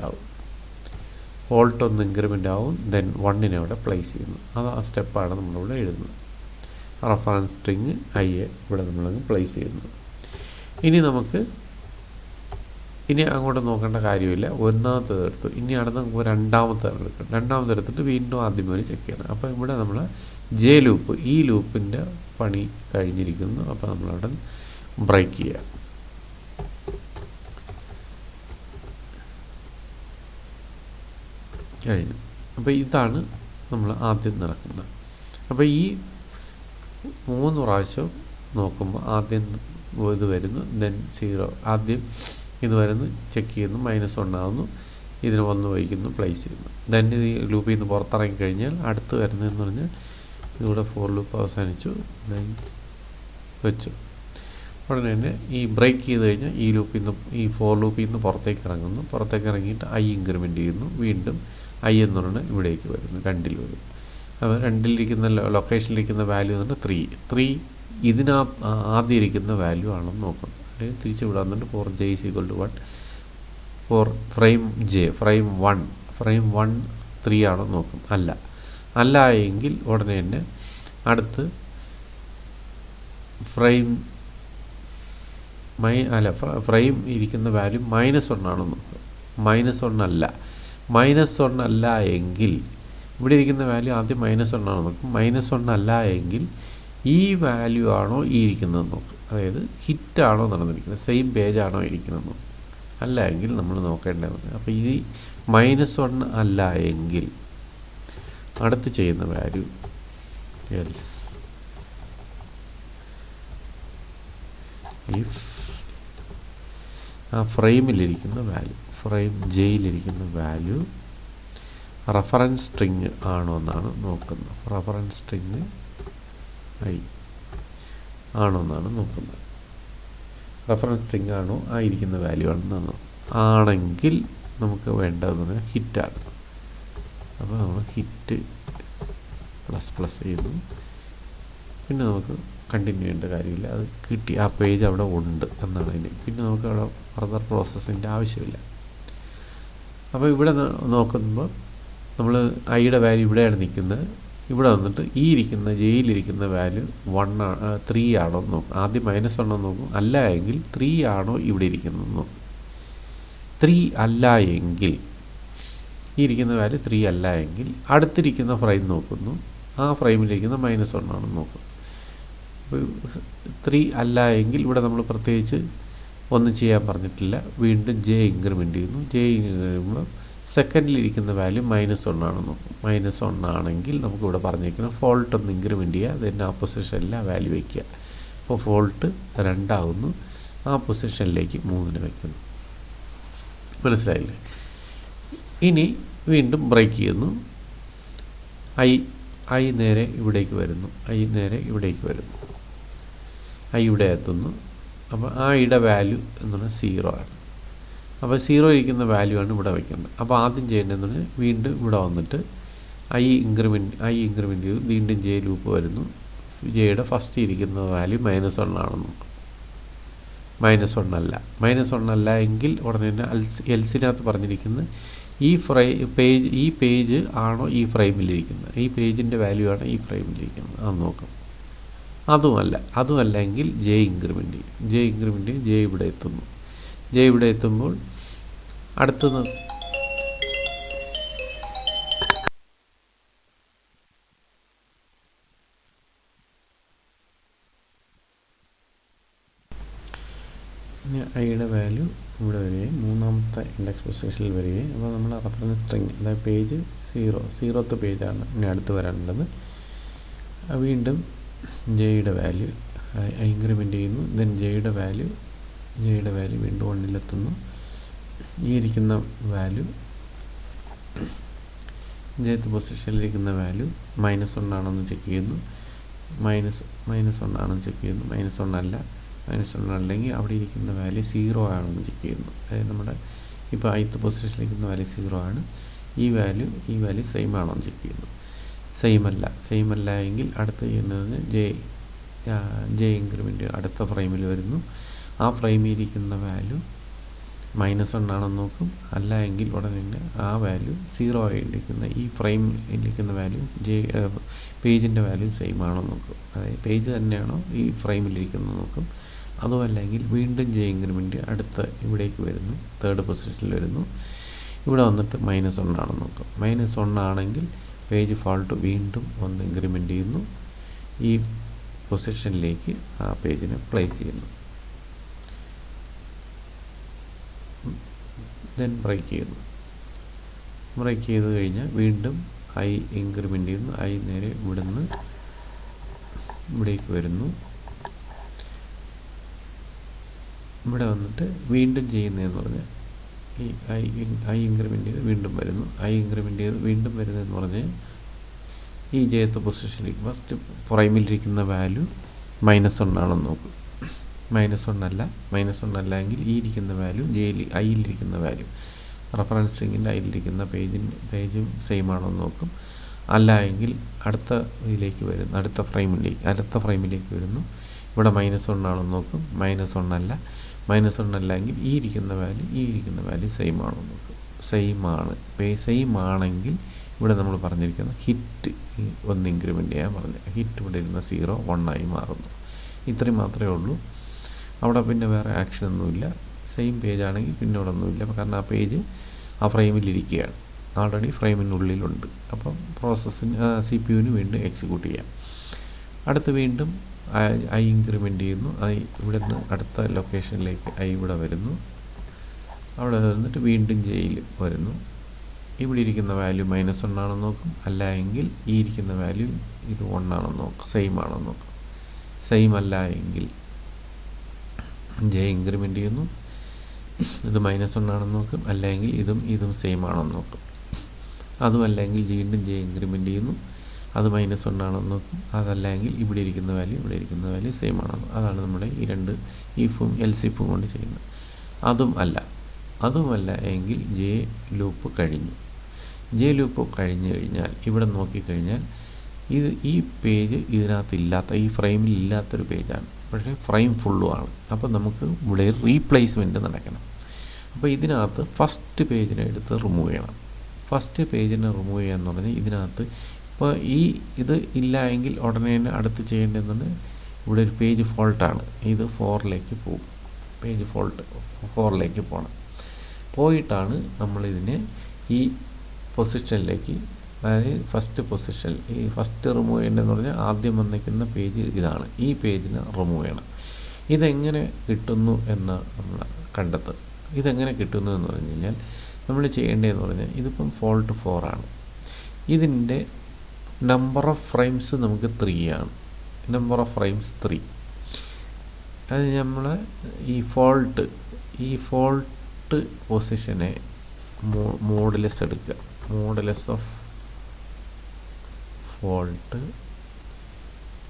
ആവും. ദെൻ 1-നെ അവിടെ പ്ലേസ് ചെയ്യുന്നു. അത് ആ സ്റ്റെപ്പാണ് നമ്മളിവിടെ എഴുതുന്നത്. റെഫറൻസ് സ്ട്രിങ് i ഇവിടെ നമ്മളങ്ങ് പ്ലേസ് ചെയ്യുന്നു. ഇനി അങ്ങോട്ട് നോക്കേണ്ട കാര്യമില്ല. ഒന്നാമത്തേത് എടുത്തു. ഇനി അടുത്ത് നമുക്ക് രണ്ടാമത്തേത് എടുക്കണം. രണ്ടാമത്തെ എടുത്തിട്ട് വീണ്ടും ആദ്യമേ ചെക്ക് ചെയ്യണം. അപ്പോൾ ഇവിടെ നമ്മൾ j ലൂപ്പ്, ഈ ലൂപ്പിൻ്റെ പണി കഴിഞ്ഞിരിക്കുന്നു. അപ്പോൾ നമ്മളവിടെ ബ്രേക്ക് ചെയ്യുക. കഴിഞ്ഞു. അപ്പോൾ ഇതാണ് നമ്മൾ ആദ്യം നടക്കുന്നത്. അപ്പോൾ ഈ 3 പ്രാവശ്യം നോക്കുമ്പോൾ ആദ്യം ഇത് വരുന്നു, ദെൻ 0. ആദ്യം ഇത് വരുന്നു, ചെക്ക് ചെയ്യുന്നു, -1 ആവുന്നു, ഇതിന് 1 വഹിക്കുന്നു, പ്ലേസ് ചെയ്യുന്നു. ദെൻ ഈ ലൂപ്പിൽ നിന്ന് പുറത്തിറങ്ങി കഴിഞ്ഞാൽ അടുത്ത് വരുന്നതെന്ന് പറഞ്ഞാൽ ഇതിവിടെ ഫോർ ലൂപ്പ് അവസാനിച്ചു, ദെൻ വെച്ചു. ഉടനെ തന്നെ ഈ ബ്രേക്ക് ചെയ്ത് കഴിഞ്ഞാൽ ഈ ഫോർ ലൂപ്പിൽ നിന്ന് പുറത്തേക്ക് ഇറങ്ങുന്നു. പുറത്തേക്ക് ഇറങ്ങിയിട്ട് i ഇൻക്രിമെൻ്റ് ചെയ്യുന്നു. വീണ്ടും i എന്ന് പറഞ്ഞാൽ ഇവിടേക്ക് വരുന്നു, 2-ൽ വരുന്നു. അപ്പോൾ 2-ലിരിക്കുന്ന ലൊക്കേഷനിലിരിക്കുന്ന വാല്യൂ എന്ന് പറഞ്ഞാൽ 3 ഇതിനകത്ത് ആദ്യം ഇരിക്കുന്ന വാല്യൂ ആണെന്ന് നോക്കണം. അതായത് തിരിച്ച് ഇവിടെ വന്നിട്ട് for j is equal to 1 for frame 1 3 ആണെന്ന് നോക്കും. അല്ല എങ്കിൽ ഉടനെ തന്നെ അടുത്ത് ഫ്രെയിം ഇരിക്കുന്ന വാല്യൂ -1 ആണെന്ന് നോക്കും. -1 അല്ല എങ്കിൽ ഇവിടെ ഇരിക്കുന്ന വാല്യൂ ആദ്യം -1 ആണെന്ന് നോക്കും. -1 അല്ല എങ്കിൽ ഈ വാല്യൂ ആണോ ഈ ഇരിക്കുന്നത് നോക്കും. അതായത് ഹിറ്റാണോ നടന്നിരിക്കുന്നത്, സെയിം പേജാണോ ഇരിക്കുന്നത് നോക്കും. അല്ല എങ്കിൽ നമ്മൾ നോക്കേണ്ടതാണ്. അപ്പോൾ ഈ -1 അല്ല എങ്കിൽ അടുത്ത് ചെയ്യുന്ന വാല്യൂ എൽസ് ഇഫ് ആ ഫ്രെയിമിലിരിക്കുന്ന വാല്യൂ, ഫ്രെയിം ജെയിലിരിക്കുന്ന വാല്യൂ റെഫറൻസ് സ്ട്രിങ് ആണോ എന്നാണ് നോക്കുന്നത്. റെഫറൻസ് സ്ട്രിങ് i ആണോ എന്നാണ് നോക്കുന്നത്. റെഫറൻസ് സ്ട്രിങ് ആണോ ആ ഇരിക്കുന്ന വാല്യൂ ആണെന്നാണ്. ആണെങ്കിൽ നമുക്ക് വേണ്ടതെന്ന് പറഞ്ഞാൽ ഹിറ്റാണ്. അപ്പോൾ നമ്മൾ ഹിറ്റ് ++ ചെയ്യുന്നു. പിന്നെ നമുക്ക് കണ്ടിന്യൂ ചെയ്യേണ്ട കാര്യമില്ല. അത് കിട്ടി, ആ പേജ് അവിടെ ഉണ്ട് എന്നാണ് അതിന്. പിന്നെ നമുക്ക് അവിടെ ഫർദർ പ്രോസസ്സിൻ്റെ ആവശ്യമില്ല. അപ്പോൾ ഇവിടെ നോക്കുമ്പോൾ നമ്മൾ ഐയുടെ വാല്യൂ ഇവിടെയാണ് നിൽക്കുന്നത്. ഇവിടെ വന്നിട്ട് ഈ ഇരിക്കുന്ന ജെയിലിരിക്കുന്ന വാല്യൂ 3 ആണോ എന്ന് നോക്കും. ആദ്യം -1 നോക്കും. അല്ല എങ്കിൽ 3 ആണോ ഇവിടെ ഇരിക്കുന്നത് നോക്കും. 3 അല്ല എങ്കിൽ ഈ ഇരിക്കുന്ന വാല്യൂ 3 അല്ല എങ്കിൽ അടുത്തിരിക്കുന്ന ഫ്രെയിം നോക്കുന്നു. ആ ഫ്രെയിമിലിരിക്കുന്ന -1 ആണെന്ന് നോക്കും. അപ്പോൾ 3 അല്ല എങ്കിൽ ഇവിടെ നമ്മൾ പ്രത്യേകിച്ച് ഒന്നും ചെയ്യാൻ പറഞ്ഞിട്ടില്ല. വീണ്ടും j ഇൻക്രിമെൻ്റ് ചെയ്യുന്നു. j കഴിയുമ്പോൾ സെക്കൻഡിലിരിക്കുന്ന വാല്യൂ -1 ആണെന്ന് നോക്കും. -1 ആണെങ്കിൽ നമുക്കിവിടെ പറഞ്ഞിരിക്കുന്നത് ഫോൾട്ട് ഒന്ന് ഇൻക്രിമെൻ്റ് ചെയ്യുക, ദെൻ ആ പൊസിഷനിൽ ആ വാല്യൂ വയ്ക്കുക. അപ്പോൾ ഫോൾട്ട് 2 ആകുന്നു. ആ പൊസിഷനിലേക്ക് 3-നെ വയ്ക്കുന്നു. മനസ്സിലായില്ലേ? ഇനി വീണ്ടും ബ്രേക്ക് ചെയ്യുന്നു. i ഐ നേരെ ഇവിടേക്ക് വരുന്നു, ഐ നേരെ ഇവിടേക്ക് വരുന്നു, ഐ ഇവിടെ എത്തുന്നു. അപ്പോൾ ആ ഐയുടെ വാല്യൂ എന്ന് പറഞ്ഞാൽ 0 ആണ്. അപ്പോൾ 0 ഇരിക്കുന്ന വാല്യൂ ആണ് ഇവിടെ വയ്ക്കേണ്ടത്. അപ്പോൾ ആദ്യം ചെയ്യേണ്ടതെന്ന് പറഞ്ഞാൽ വീണ്ടും ഇവിടെ വന്നിട്ട് ഐ ഇൻക്രിമെൻറ്റ് ചെയ്തു. വീണ്ടും ജെ ലൂപ്പ് വരുന്നു. ജെയുടെ ഫസ്റ്റ് ഇരിക്കുന്ന വാല്യൂ -1 ആണെന്ന് നോക്കും. -1 അല്ല. -1 അല്ല എങ്കിൽ ഉടനെ തന്നെ എൽസിനകത്ത് പറഞ്ഞിരിക്കുന്നത് ഈ പേജ് ആണോ ഈ ഫ്രെയിമിലിരിക്കുന്നത്, ഈ പേജിൻ്റെ വാല്യൂ ആണോ ഈ ഫ്രെയിമിലിരിക്കുന്നത്, അത് നോക്കും. അതുമല്ല എങ്കിൽ ജെ ഇൻക്രിമെൻറ്റ് ചെയ്യും. ജെ ഇവിടെ എത്തുന്നു. ജെ ഇവിടെ എത്തുമ്പോൾ അടുത്തത് ഐയുടെ വാല്യൂ ഇവിടെ വരികയും മൂന്നാമത്തെ ഇൻഡെക്സ് പൊസിഷനിൽ വരികയും അപ്പോൾ നമ്മൾ റെഫറൻസ് സ്ട്രിങ് അതായത് പേജ് 0th പേജാണ് ഇനി അടുത്ത് വരാനുള്ളത്. വീണ്ടും ജെയുടെ വാല്യൂ ഇൻക്രിമെൻറ്റ് ചെയ്യുന്നു. ദെൻ ജെയുടെ വാല്യൂ വീണ്ടും 1 ഈ ഇരിക്കുന്ന വാല്യൂ ജെത്ത് പൊസിഷനിലിരിക്കുന്ന വാല്യൂ -1 ആണെന്ന് ചെക്ക് ചെയ്യുന്നു. -1 ആണെന്ന് ചെക്ക് ചെയ്യുന്നു. -1 അല്ല. -1 അല്ലെങ്കിൽ അവിടെ ഇരിക്കുന്ന വാല്യൂ 0 ആണെന്ന് ചെക്ക് ചെയ്യുന്നു. അതായത് നമ്മുടെ ഇപ്പോൾ ith പൊസിഷനിലിരിക്കുന്ന വാല്യൂ 0 ആണ്. ഈ വാല്യൂ സെയിം ആണോ എന്ന് ചെക്ക് ചെയ്യുന്നു. സെയിം അല്ല എങ്കിൽ അടുത്ത് ചെയ്യുന്നത് ജെ ഇൻക്രിമെൻറ്റ് അടുത്ത ഫ്രെയിമിൽ വരുന്നു. ആ ഫ്രെയിമിൽ ഇരിക്കുന്ന വാല്യൂ -1 ആണെന്ന് നോക്കും. അല്ല എങ്കിൽ ഉടനെ തന്നെ ആ വാല്യൂ 0 ആയിരിക്കുന്ന ഈ ഫ്രെയിമിലിരിക്കുന്ന വാല്യൂ പേജിൻ്റെ വാല്യൂ സെയിം ആണോ നോക്കും. അതായത് പേജ് തന്നെയാണോ ഈ ഫ്രെയിമിലിരിക്കുന്നത് നോക്കും. അതുമല്ലെങ്കിൽ വീണ്ടും ജെ ഇൻക്രിമെൻറ്റ് അടുത്ത ഇവിടേക്ക് വരുന്നു, 3rd പൊസിഷനിൽ വരുന്നു. ഇവിടെ വന്നിട്ട് -1 ആണെന്ന് നോക്കും. -1 ആണെങ്കിൽ പേജ് ഫോൾട്ട് വീണ്ടും 1 ഇൻക്രിമെൻറ്റ് ചെയ്യുന്നു. ഈ പൊസിഷനിലേക്ക് ആ പേജിനെ പ്ലേസ് ചെയ്യുന്നു. ദെൻ ബ്രേക്ക് ചെയ്ത് കഴിഞ്ഞാൽ വീണ്ടും ഐ ഇൻക്രിമെൻറ്റ് ചെയ്യുന്നു. ഐ നേരെ ഇവിടുന്ന് ഇവിടേക്ക് വരുന്നു. ഇവിടെ വന്നിട്ട് വീണ്ടും ചെയ്യുന്നതെന്ന് പറഞ്ഞാൽ ഈ ഐ ഇൻക്രിമെൻറ്റ് ചെയ്ത് വീണ്ടും വരുന്നു. വരുന്നതെന്ന് പറഞ്ഞാൽ ഈ ജെത്ത് പൊസിഷനിൽ ഫസ്റ്റ് ഫ്രെയിമിലിരിക്കുന്ന വാല്യൂ -1 ആണെന്ന് നോക്കും. -1 അല്ല എങ്കിൽ ഈ ഇരിക്കുന്ന വാല്യൂ ഐയിലിരിക്കുന്ന വാല്യൂ റെഫറൻസ് സ്ട്രിങ്ങിൻ്റെ ഐയിലിരിക്കുന്ന പേജും സെയിം ആണോ എന്ന് നോക്കും. അല്ല എങ്കിൽ അടുത്ത ഫ്രെയിമിലേക്ക് വരുന്നു. ഇവിടെ -1 ആണെന്ന് നോക്കും. -1 അല്ല എങ്കിൽ ഈ ഇരിക്കുന്ന വാല്യൂ സെയിം ആണോ എന്ന് നോക്കും. സെയിം ആണെങ്കിൽ ഇവിടെ നമ്മൾ പറഞ്ഞിരിക്കുന്നത് ഹിറ്റ് 1 ഇൻക്രിമെൻറ്റ് ചെയ്യാൻ പറഞ്ഞു. ഹിറ്റ് ഇവിടെ ഇരുന്ന 0 1 ആയി മാറുന്നു. ഇത്രയും മാത്രമേ ഉള്ളൂ. അവിടെ പിന്നെ വേറെ ആക്ഷനൊന്നുമില്ല. സെയിം പേജാണെങ്കിൽ പിന്നെ അവിടെ ഒന്നുമില്ല. കാരണം ആ പേജ് ആ ഫ്രെയിമിലിരിക്കുകയാണ്, ആൾറെഡി ഫ്രെയിമിനുള്ളിലുണ്ട്. അപ്പം CPU-ന് വീണ്ടും എക്സിക്യൂട്ട് ചെയ്യാം. അടുത്ത് വീണ്ടും ഐ ഇൻക്രിമെൻറ്റ് ചെയ്യുന്നു. ഇവിടെ നിന്ന് അടുത്ത ലൊക്കേഷനിലേക്ക് ഇവിടെ വരുന്നു. അവിടെ വന്നിട്ട് വീണ്ടും ജെയിൽ വരുന്നു. ഇവിടെ ഇരിക്കുന്ന വാല്യൂ -1 ആണെന്ന് നോക്കും. അല്ല എങ്കിൽ ഈ ഇരിക്കുന്ന വാല്യൂ ഇത് 1 ആണെന്ന് നോക്കും. സെയിം ആണെന്ന് നോക്കും. സെയിം അല്ല എങ്കിൽ ജെ ഇൻക്രിമെൻറ്റ് ചെയ്യുന്നു. ഇത് -1 ആണെന്ന് നോക്കും. അല്ലെങ്കിൽ ഇതും സെയിം ആണെന്ന് നോക്കും. അതുമല്ലെങ്കിൽ വീണ്ടും ജെ ഇൻക്രിമെൻറ്റ് ചെയ്യുന്നു. അത് -1 ആണെന്ന് നോക്കും. അതല്ലെങ്കിൽ ഇവിടെ ഇരിക്കുന്ന വാല്യൂ സെയിം ആണെന്ന്. അതാണ് നമ്മുടെ ഈ രണ്ട് ഈഫും എൽസിഫും കൊണ്ട് ചെയ്യുന്നത്. അതുമല്ല എങ്കിൽ ജെ ലൂപ്പ് കഴിഞ്ഞു കഴിഞ്ഞാൽ ഇവിടെ നോക്കിക്കഴിഞ്ഞാൽ ഈ പേജ് ഇതിനകത്തില്ലാത്ത ഈ ഫ്രെയിമിൽ ഇല്ലാത്തൊരു പേജാണ്. പക്ഷേ ഫ്രെയിം ഫുള്ളുമാണ്. അപ്പോൾ നമുക്ക് ഇവിടെ റീപ്ലേസ്മെൻറ്റ് നടക്കണം. അപ്പോൾ ഇതിനകത്ത് ഫസ്റ്റ് പേജിനെ എടുത്ത് റിമൂവ് ചെയ്യണം. ഫസ്റ്റ് പേജിനെ റിമൂവ് ചെയ്യാന്ന് പറഞ്ഞാൽ ഇതിനകത്ത് ഇപ്പോൾ ഇത് ഇല്ല എങ്കിൽ ഉടനെ തന്നെ അടുത്ത് ചെയ്യേണ്ടതെന്ന് ഇവിടെ ഒരു പേജ് ഫോൾട്ടാണ്. ഇത് 4ലേക്ക് പോകും. പേജ് ഫോൾട്ട് 4ലേക്ക് പോകണം. പോയിട്ടാണ് നമ്മളിതിനെ ഈ പൊസിഷനിലേക്ക്, അതായത് ഫസ്റ്റ് പൊസിഷൻ, ഈ ഫസ്റ്റ് റിമൂവ് ചെയ്യേണ്ടതെന്ന് പറഞ്ഞാൽ ആദ്യം വന്നിരിക്കുന്ന പേജ് ഇതാണ്. ഈ പേജിനെ റിമൂവ് ചെയ്യണം. ഇതെങ്ങനെ കിട്ടുന്നു എന്ന് നമ്മൾ കണ്ടെത്തും. ഇതെങ്ങനെ കിട്ടുന്നു എന്ന് പറഞ്ഞു കഴിഞ്ഞാൽ നമ്മൾ ചെയ്യേണ്ടതെന്ന് പറഞ്ഞാൽ ഇതിപ്പം ഫോൾട്ട് 4 ആണ്. ഇതിൻ്റെ നമ്പർ ഓഫ് ഫ്രെയിംസ് നമുക്ക് 3 ആണ്. Number of frames 3. അത് നമ്മൾ ഈ ഫോൾട്ട് പൊസിഷനെ മോഡുലസ് എടുക്കുക. മോഡുലസ് ഓഫ് ഫോൾട്ട്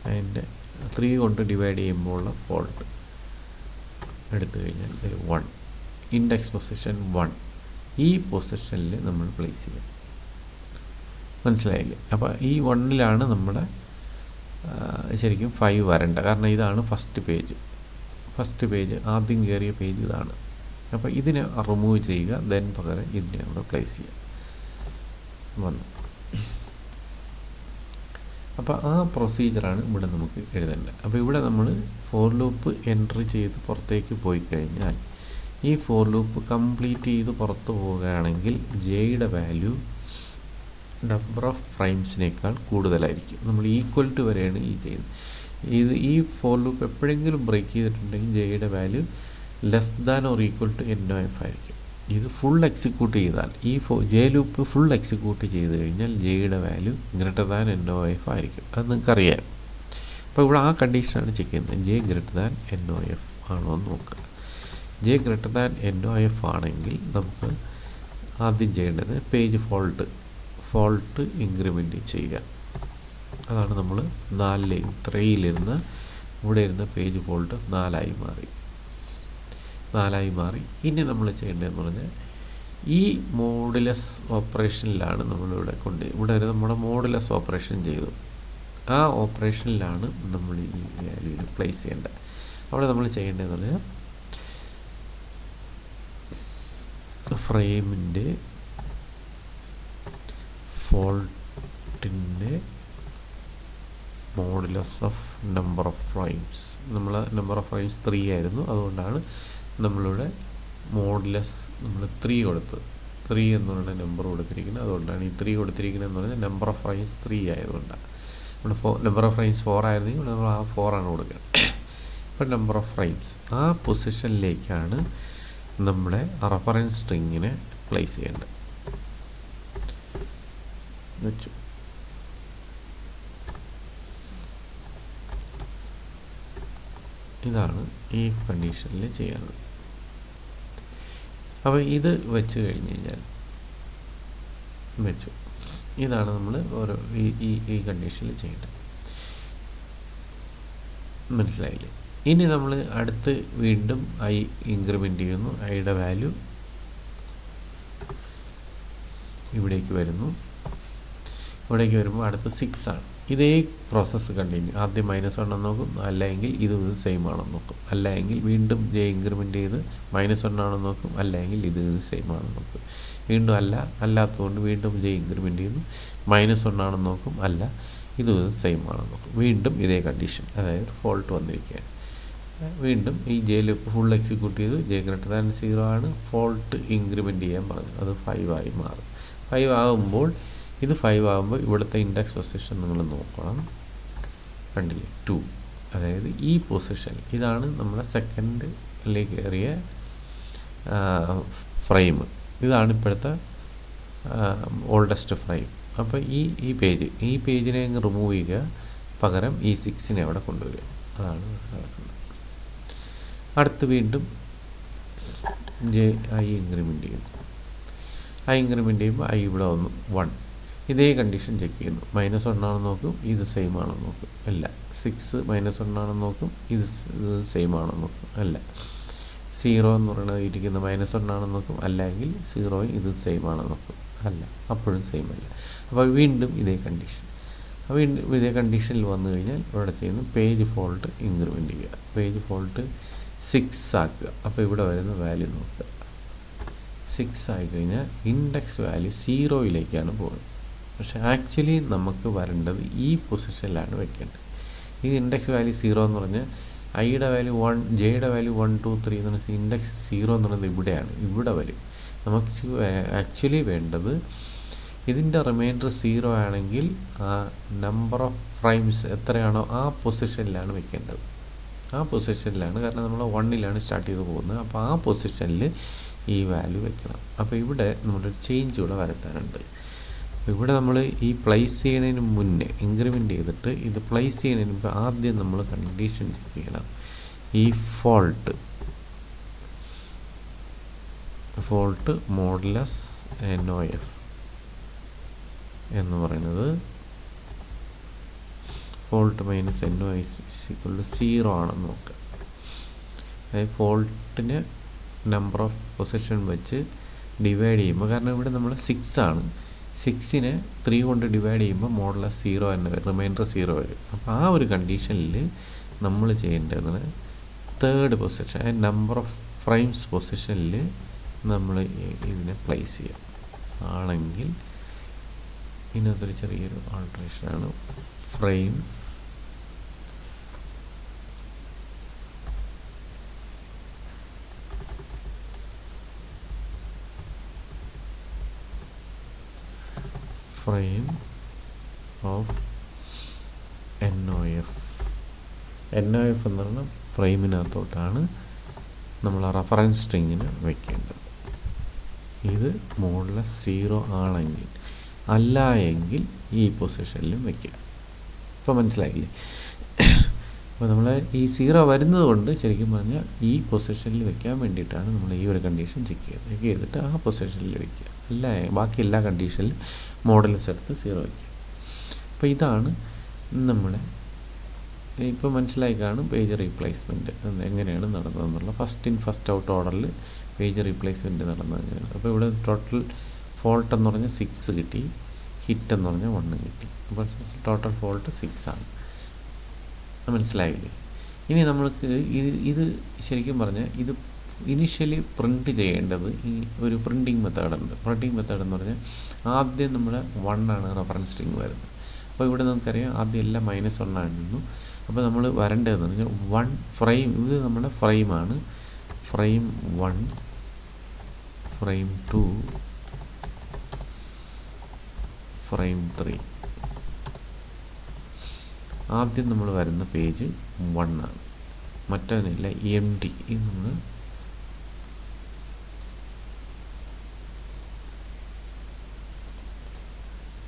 അതിൻ്റെ 3 കൊണ്ട് ഡിവൈഡ് ചെയ്യുമ്പോൾ ഉള്ള ഫോൾട്ട് എടുത്തു കഴിഞ്ഞാൽ 1, ഇൻഡെക്സ് പൊസിഷൻ 1, ഈ പൊസിഷനിൽ നമ്മൾ പ്ലേസ് ചെയ്യാം. മനസ്സിലായില്ലേ? അപ്പോൾ ഈ 1-ലാണ് നമ്മുടെ ശരിക്കും 5 വരണ്ട, കാരണം ഇതാണ് ഫസ്റ്റ് പേജ് ആദ്യം കയറിയ പേജ് ഇതാണ്. അപ്പോൾ ഇതിനെ റിമൂവ് ചെയ്യുക, ദെൻ പകരം ഇതിനെ അവിടെ പ്ലേസ് ചെയ്യുക. വന്നു. അപ്പോൾ ആ പ്രൊസീജിയറാണ് ഇവിടെ നമുക്ക് എഴുതേണ്ടത്. അപ്പോൾ ഇവിടെ നമ്മൾ ഫോർ ലൂപ്പ് എൻട്രി ചെയ്ത് പുറത്തേക്ക് പോയി കഴിഞ്ഞാൽ ഈ ഫോർ ലൂപ്പ് കംപ്ലീറ്റ് ചെയ്ത് പുറത്ത് പോവുകയാണെങ്കിൽ ജെയുടെ വാല്യൂ നമ്പർ ഓഫ് പ്രൈംസിനേക്കാൾ കൂടുതലായിരിക്കും. നമ്മൾ ഈക്വൽ ടു വരെയാണ് ഈ ചെയ്യുന്നത്. ഈ ഫോർ ലൂപ്പ് എപ്പോഴെങ്കിലും ബ്രേക്ക് ചെയ്തിട്ടുണ്ടെങ്കിൽ ജെയുടെ value less than or equal to NOF ആയിരിക്കും. ഇത് ഫുൾ എക്സിക്യൂട്ട് ചെയ്താൽ ഈ ജെ ലൂപ്പ് ഫുൾ എക്സിക്യൂട്ട് ചെയ്ത് കഴിഞ്ഞാൽ ജെയുടെ വാല്യൂ ഗ്രേറ്റർ ദാൻ NOF ആയിരിക്കും. അത് നിങ്ങൾക്കറിയാം. അപ്പോൾ ഇവിടെ ആ കണ്ടീഷനാണ് ചെക്ക് ചെയ്യുന്നത്. ജെ ഗ്രേറ്റർ ദാൻ NOF ആണോ എന്ന് നോക്കുക. ജെ ഗ്രേറ്റർ ദാൻ NOF ആണെങ്കിൽ നമുക്ക് ആദ്യം ചെയ്യേണ്ടത് പേജ് ഫോൾട്ട് ഇൻക്രിമെൻറ്റ് ചെയ്യുക. അതാണ് നമ്മൾ 3-ലിരുന്ന് ഇവിടെ ഇരുന്ന പേജ് ഫോൾട്ട് 4 മാറി. ഇനി നമ്മൾ ചെയ്യേണ്ടതെന്ന് പറഞ്ഞാൽ ഈ മോഡുലസ് ഓപ്പറേഷനിലാണ് നമ്മളിവിടെ ഇവിടെ വരെ നമ്മുടെ മോഡുലസ് ഓപ്പറേഷൻ ചെയ്തു. ആ ഓപ്പറേഷനിലാണ് നമ്മൾ ഈ വാല്യൂവിൽ പ്ലേസ് ചെയ്യേണ്ടത്. അവിടെ നമ്മൾ ചെയ്യേണ്ടതെന്ന് പറഞ്ഞാൽ ഫ്രെയിമിൻ്റെ ഫോൾട്ടിൻ്റെ modulus of number of frames, നമ്മൾ നമ്പർ ഓഫ് ഫ്രെയിംസ് 3 ആയിരുന്നു. അതുകൊണ്ടാണ് നമ്മളിവിടെ മോഡുലസ് നമ്മൾ 3 കൊടുത്തത്. 3 എന്ന് പറയുന്ന നമ്പർ കൊടുത്തിരിക്കുന്നത്. അതുകൊണ്ടാണ് ഈ 3 കൊടുത്തിരിക്കുന്നത് എന്ന് പറഞ്ഞാൽ നമ്പർ ഓഫ് ഫ്രെയിംസ് 3 ആയതുകൊണ്ടാണ്. ഇവിടെ നമ്പർ ഓഫ് ഫ്രെയിംസ് 4 ആയിരുന്നെങ്കിൽ ഇവിടെ നമ്മൾ ആ 4 ആണ് കൊടുക്കുന്നത്. ഇപ്പോൾ നമ്പർ ഓഫ് ഫ്രെയിംസ് ആ പൊസിഷനിലേക്കാണ് നമ്മുടെ റെഫറൻസ് സ്ട്രിങ്ങിനെ പ്ലേസ് ചെയ്യേണ്ടത്. വെച്ചു. ഇതാണ് ഈ കണ്ടീഷനിൽ ചെയ്യാനുള്ളത്. അപ്പോൾ ഇത് വെച്ച് കഴിഞ്ഞ് കഴിഞ്ഞാൽ ഇതാണ് നമ്മൾ ഓരോ ഈ കണ്ടീഷനിൽ ചെയ്യേണ്ടത്. മനസ്സിലായില്ലേ? ഇനി നമ്മൾ അടുത്ത് വീണ്ടും ഐ ഇൻക്രിമെൻ്റ് ചെയ്യുന്നു. ഐയുടെ വാല്യൂ ഇവിടേക്ക് വരുമ്പോൾ അടുത്ത് 6 ആണ്. ഇതേ പ്രോസസ്സ് കണ്ടിന്യൂ. ആദ്യം -1 നോക്കും, അല്ലെങ്കിൽ ഇത് സെയിം ആണെന്ന് നോക്കും, അല്ലെങ്കിൽ വീണ്ടും ജെ ഇൻക്രിമെൻ്റ് ചെയ്ത് -1 ആണെന്ന് നോക്കും, അല്ലെങ്കിൽ ഇത് സെയിം ആണെന്ന് നോക്കും. വീണ്ടും അല്ലാത്തതുകൊണ്ട് വീണ്ടും ജെ ഇൻക്രിമെൻ്റ് ചെയ്യുന്നു, -1 ആണെന്ന് നോക്കും, അല്ല ഇത് സെയിം ആണെന്ന് നോക്കും. വീണ്ടും ഇതേ കണ്ടീഷൻ, അതായത് ഫോൾട്ട് വന്നിരിക്കുകയാണ്. വീണ്ടും ഈ ജെ ലൂപ്പ് ഫുൾ എക്സിക്യൂട്ട് ചെയ്ത് ജെ ഗ്രേറ്റർ ദാൻ 0 ആണ്. ഫോൾട്ട് ഇൻക്രിമെൻ്റ് ചെയ്യാൻ പറഞ്ഞു, അത് 5 ആയി മാറും. 5 ആകുമ്പോൾ ഇത് 5 ആകുമ്പോൾ ഇവിടുത്തെ ഇൻഡെക്സ് പൊസിഷൻ നിങ്ങൾ നോക്കണം. കണ്ടില്ലേ? 2. അതായത് ഈ പൊസിഷൻ ഇതാണ് നമ്മുടെ സെക്കൻഡിലേക്ക് കയറിയ ഫ്രെയിം. ഇതാണ് ഇപ്പോഴത്തെ ഓൾഡസ്റ്റ് ഫ്രെയിം. അപ്പോൾ ഈ പേജിനെ അങ്ങ് റിമൂവ് ചെയ്യുക, പകരം ഈ 6-നെ അവിടെ കൊണ്ടുവരിക. അതാണ് നടക്കുന്നത്. അടുത്ത് വീണ്ടും ഐ ഇൻക്രിമെൻ്റ് ചെയ്യുന്നു. ഇൻക്രിമെൻ്റ് ചെയ്യുമ്പോൾ ഇവിടെ വന്നു 1. ഇതേ കണ്ടീഷൻ ചെക്ക് ചെയ്യുന്നു. -1 ആണെന്ന് നോക്കും, ഇത് സെയിം ആണെന്ന് നോക്കും, അല്ല. 6 -1 ആണെന്ന് നോക്കും, ഇത് സെയിം ആണെന്ന് നോക്കും, അല്ല. 0 എന്ന് പറയുന്നത് ഇരിക്കുന്ന -1 ആണെന്ന് നോക്കും, അല്ലെങ്കിൽ 0 ഇത് സെയിം ആണെന്ന് നോക്കും, അല്ല. അപ്പോഴും സെയിം അല്ല. അപ്പോൾ വീണ്ടും ഇതേ കണ്ടീഷൻ. വീണ്ടും ഇതേ കണ്ടീഷനിൽ വന്നു കഴിഞ്ഞാൽ ഇവിടെ ചെയ്യുന്നു പേജ് ഫോൾട്ട് ഇൻക്രിമെൻ്റ് ചെയ്യുക. പേജ് ഫോൾട്ട് 6 ആക്കുക. അപ്പോൾ ഇവിടെ വരുന്ന വാല്യൂ നോക്കുക. 6 ആയിക്കഴിഞ്ഞാൽ ഇൻഡെക്സ് വാല്യൂ 0-യിലേക്കാണ് പോകുന്നത്. പക്ഷേ ആക്ച്വലി നമുക്ക് വരേണ്ടത് ഈ പൊസിഷനിലാണ് വെക്കേണ്ടത്. ഈ ഇൻഡെക്സ് വാല്യൂ 0 എന്ന് പറഞ്ഞാൽ ഐയുടെ വാല്യൂ 1, ജെയുടെ വാല്യൂ 1, 2, 3 എന്ന് പറഞ്ഞാൽ ഇൻഡെക്സ് 0 എന്ന് പറയുന്നത് ഇവിടെയാണ്, ഇവിടെ വരും. നമുക്ക് ആക്ച്വലി വേണ്ടത് ഇതിൻ്റെ റിമൈൻഡർ 0 ആണെങ്കിൽ ആ നമ്പർ ഓഫ് പ്രൈംസ് എത്രയാണോ ആ പൊസിഷനിലാണ് വെക്കേണ്ടത്. ആ പൊസിഷനിലാണ്, കാരണം നമ്മൾ 1-ലാണ് സ്റ്റാർട്ട് ചെയ്ത് പോകുന്നത്. അപ്പോൾ ആ പൊസിഷനിൽ ഈ വാല്യൂ വെക്കണം. അപ്പോൾ ഇവിടെ നമ്മളൊരു ചേഞ്ച് ഇവിടെ വരുത്താനുണ്ട്. അപ്പോൾ ഇവിടെ നമ്മൾ ഈ പ്ലേസ് ചെയ്യുന്നതിന് മുന്നേ ഇൻക്രിമെൻ്റ് ചെയ്തിട്ട് ഇത് പ്ലേസ് ചെയ്യുന്നതിന് മുമ്പ് ആദ്യം നമ്മൾ കണ്ടീഷൻ ചെക്ക് ചെയ്യണം. ഈ ഫോൾട്ട് മോഡുലസ് NOF എന്ന് പറയുന്നത് fault minus NO is equal to 0 ആണെന്ന് നോക്കുക. അതായത് ഫോൾട്ടിന് നമ്പർ ഓഫ് പൊസിഷൻ വെച്ച് ഡിവൈഡ് ചെയ്യുമ്പോൾ, കാരണം ഇവിടെ നമ്മൾ 6 ആണ്, 6നെ 3 കൊണ്ട് ഡിവൈഡ് ചെയ്യുമ്പോൾ മോഡുലസ് 0 തന്നെ വരും, റിമൈൻഡർ 0 വരും. അപ്പോൾ ആ ഒരു കണ്ടീഷനിൽ നമ്മൾ ചെയ്യേണ്ടത് third position, number of frames പൊസിഷനിൽ നമ്മൾ ഇതിനെ പ്ലേസ് ചെയ്യാം. ആണെങ്കിൽ ഇതിനകത്തൊരു ചെറിയൊരു ആൾട്രേഷനാണ്. ഫ്രെയിം ഓഫ് NOF എന്ന് പറഞ്ഞാൽ ഫ്രെയിമിനകത്തോട്ടാണ് നമ്മൾ ആ റഫറൻസ് സ്ട്രിങ്ങിന് വയ്ക്കേണ്ടത്. ഇത് മോഡുലസ് 0 ആണെങ്കിൽ, അല്ല എങ്കിൽ ഈ പൊസിഷനിലും വയ്ക്കുക. ഇപ്പോൾ മനസ്സിലായില്ലേ? അപ്പോൾ നമ്മൾ ഈ 0 വരുന്നത് കൊണ്ട് ശരിക്കും പറഞ്ഞാൽ ഈ പൊസിഷനിൽ വെക്കാൻ വേണ്ടിയിട്ടാണ് നമ്മൾ ഈ ഒരു കണ്ടീഷൻ ചെക്ക് ചെയ്തിട്ട് ആ പൊസിഷനിൽ വയ്ക്കുക. അല്ല ബാക്കി എല്ലാ കണ്ടീഷനിലും മോഡുലസ് എടുത്ത് 0 വയ്ക്കുക. അപ്പോൾ ഇതാണ് നമ്മുടെ ഇപ്പോൾ മനസ്സിലായി കാണും പേജ് റീപ്ലേസ്മെൻറ്റ് എങ്ങനെയാണ് നടന്നതെന്നുള്ള. ഫസ്റ്റ് ഇൻ ഫസ്റ്റ് ഔട്ട് ഓർഡറിൽ പേജ് റീപ്ലേസ്മെൻറ്റ് നടന്നത് എങ്ങനെയാണ്. അപ്പോൾ ഇവിടെ ടോട്ടൽ ഫോൾട്ട് എന്ന് പറഞ്ഞാൽ 6 കിട്ടി, ഹിറ്റ് എന്ന് പറഞ്ഞാൽ 1 കിട്ടി. അപ്പോൾ ടോട്ടൽ ഫോൾട്ട് 6 ആണ്. മനസ്സിലായില്ലേ? ഇനി നമ്മൾക്ക് ഇത് ശരിക്കും പറഞ്ഞാൽ ഇത് ഇനിഷ്യലി പ്രിൻറ്റ് ചെയ്യേണ്ടത് ഈ ഒരു പ്രിൻറ്റിങ് മെത്തേഡുണ്ട്. പ്രിൻറ്റിങ് മെത്തേഡ് എന്ന് പറഞ്ഞാൽ ആദ്യം നമ്മുടെ 1 ആണ് റഫറൻസ് സ്ട്രിങ് വരുന്നത്. അപ്പോൾ ഇവിടെ നമുക്കറിയാം ആദ്യം എല്ലാം -1 ആയിരുന്നു. അപ്പോൾ നമ്മൾ വരേണ്ടതെന്ന് പറഞ്ഞാൽ 1 ഫ്രെയിം, ഇത് നമ്മുടെ ഫ്രെയിമാണ്. Frame 1, frame 2, frame 3. ആദ്യം നമ്മൾ വരുന്ന പേജ് 1 ആണ്, മറ്റതിനില്ല MD. ഇത് നമ്മൾ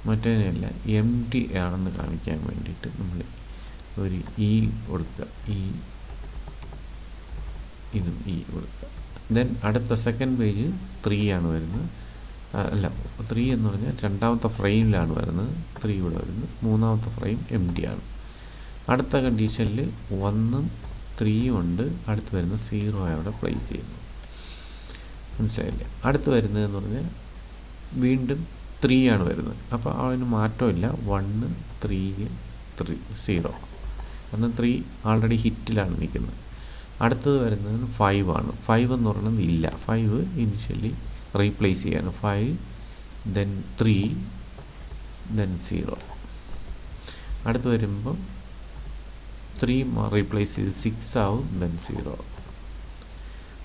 മറ്റേതിനല്ല MD ആണെന്ന് കാണിക്കാൻ വേണ്ടിയിട്ട് നമ്മൾ ഒരു കൊടുക്കുക, ഇതും കൊടുക്കുക. ദെൻ അടുത്ത സെക്കൻഡ് പേജ് 3 ആണ് വരുന്നത്. അല്ല, 3 എന്ന് പറഞ്ഞാൽ രണ്ടാമത്തെ ഫ്രെയിമിലാണ് വരുന്നത്, 3 ഇവിടെ വരുന്നത്. മൂന്നാമത്തെ ഫ്രെയിം MD ആണ്. അടുത്ത കണ്ടീഷനിൽ 1ഉം 3ഉം ഉണ്ട്. അടുത്ത് വരുന്ന 0 അവിടെ പ്ലേസ് ചെയ്യുന്നു. മനസ്സിലായില്ലേ? അടുത്ത് വരുന്നതെന്ന് പറഞ്ഞാൽ വീണ്ടും 3 ആണ് വരുന്നത്. അപ്പോൾ അതിന് മാറ്റമില്ല, 1, 3, 0. കാരണം 3 ആൾറെഡി ഹിറ്റിലാണ് നിൽക്കുന്നത്. അടുത്തത് വരുന്നത് 5 ആണ്. 5 എന്ന് പറയുന്നത് ഇല്ല, 5 ഇനിഷ്യലി റീപ്ലേസ് ചെയ്യാണ്. 5, ദെൻ 3, ദെൻ 0. അടുത്ത് വരുമ്പം 3 റീപ്ലേസ് ചെയ്ത് 6 ആവും, ദെൻ 0.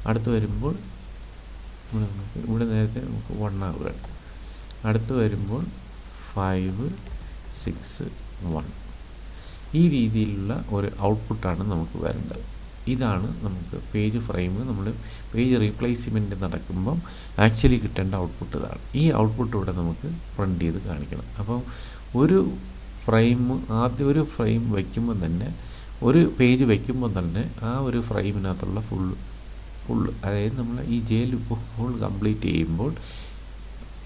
അടുത്ത് വരുമ്പോൾ ഇവിടെ നേരത്തെ നമുക്ക് 1 ആവുകയാണ്. അടുത്ത് വരുമ്പോൾ 5, 6, 1. ഈ രീതിയിലുള്ള ഒരു ഔട്ട്പുട്ടാണ് നമുക്ക് വരേണ്ടത്. ഇതാണ് നമുക്ക് പേജ് ഫ്രെയിം, നമ്മൾ പേജ് റീപ്ലേസ്മെൻറ്റ് നടക്കുമ്പം ആക്ച്വലി കിട്ടേണ്ട ഔട്ട്പുട്ട് ഇതാണ്. ഈ ഔട്ട്പുട്ട് ഇവിടെ നമുക്ക് പ്രിൻ്റ് ചെയ്ത് കാണിക്കണം. അപ്പം ഒരു ഫ്രെയിം, ആദ്യം ഒരു ഫ്രെയിം വയ്ക്കുമ്പോൾ തന്നെ, ഒരു പേജ് വയ്ക്കുമ്പോൾ തന്നെ ആ ഒരു ഫ്രെയിമിനകത്തുള്ള ഫുള്ള് അതായത് നമ്മൾ ഈ ലൂപ്പ് ഫുൾ കംപ്ലീറ്റ് ചെയ്യുമ്പോൾ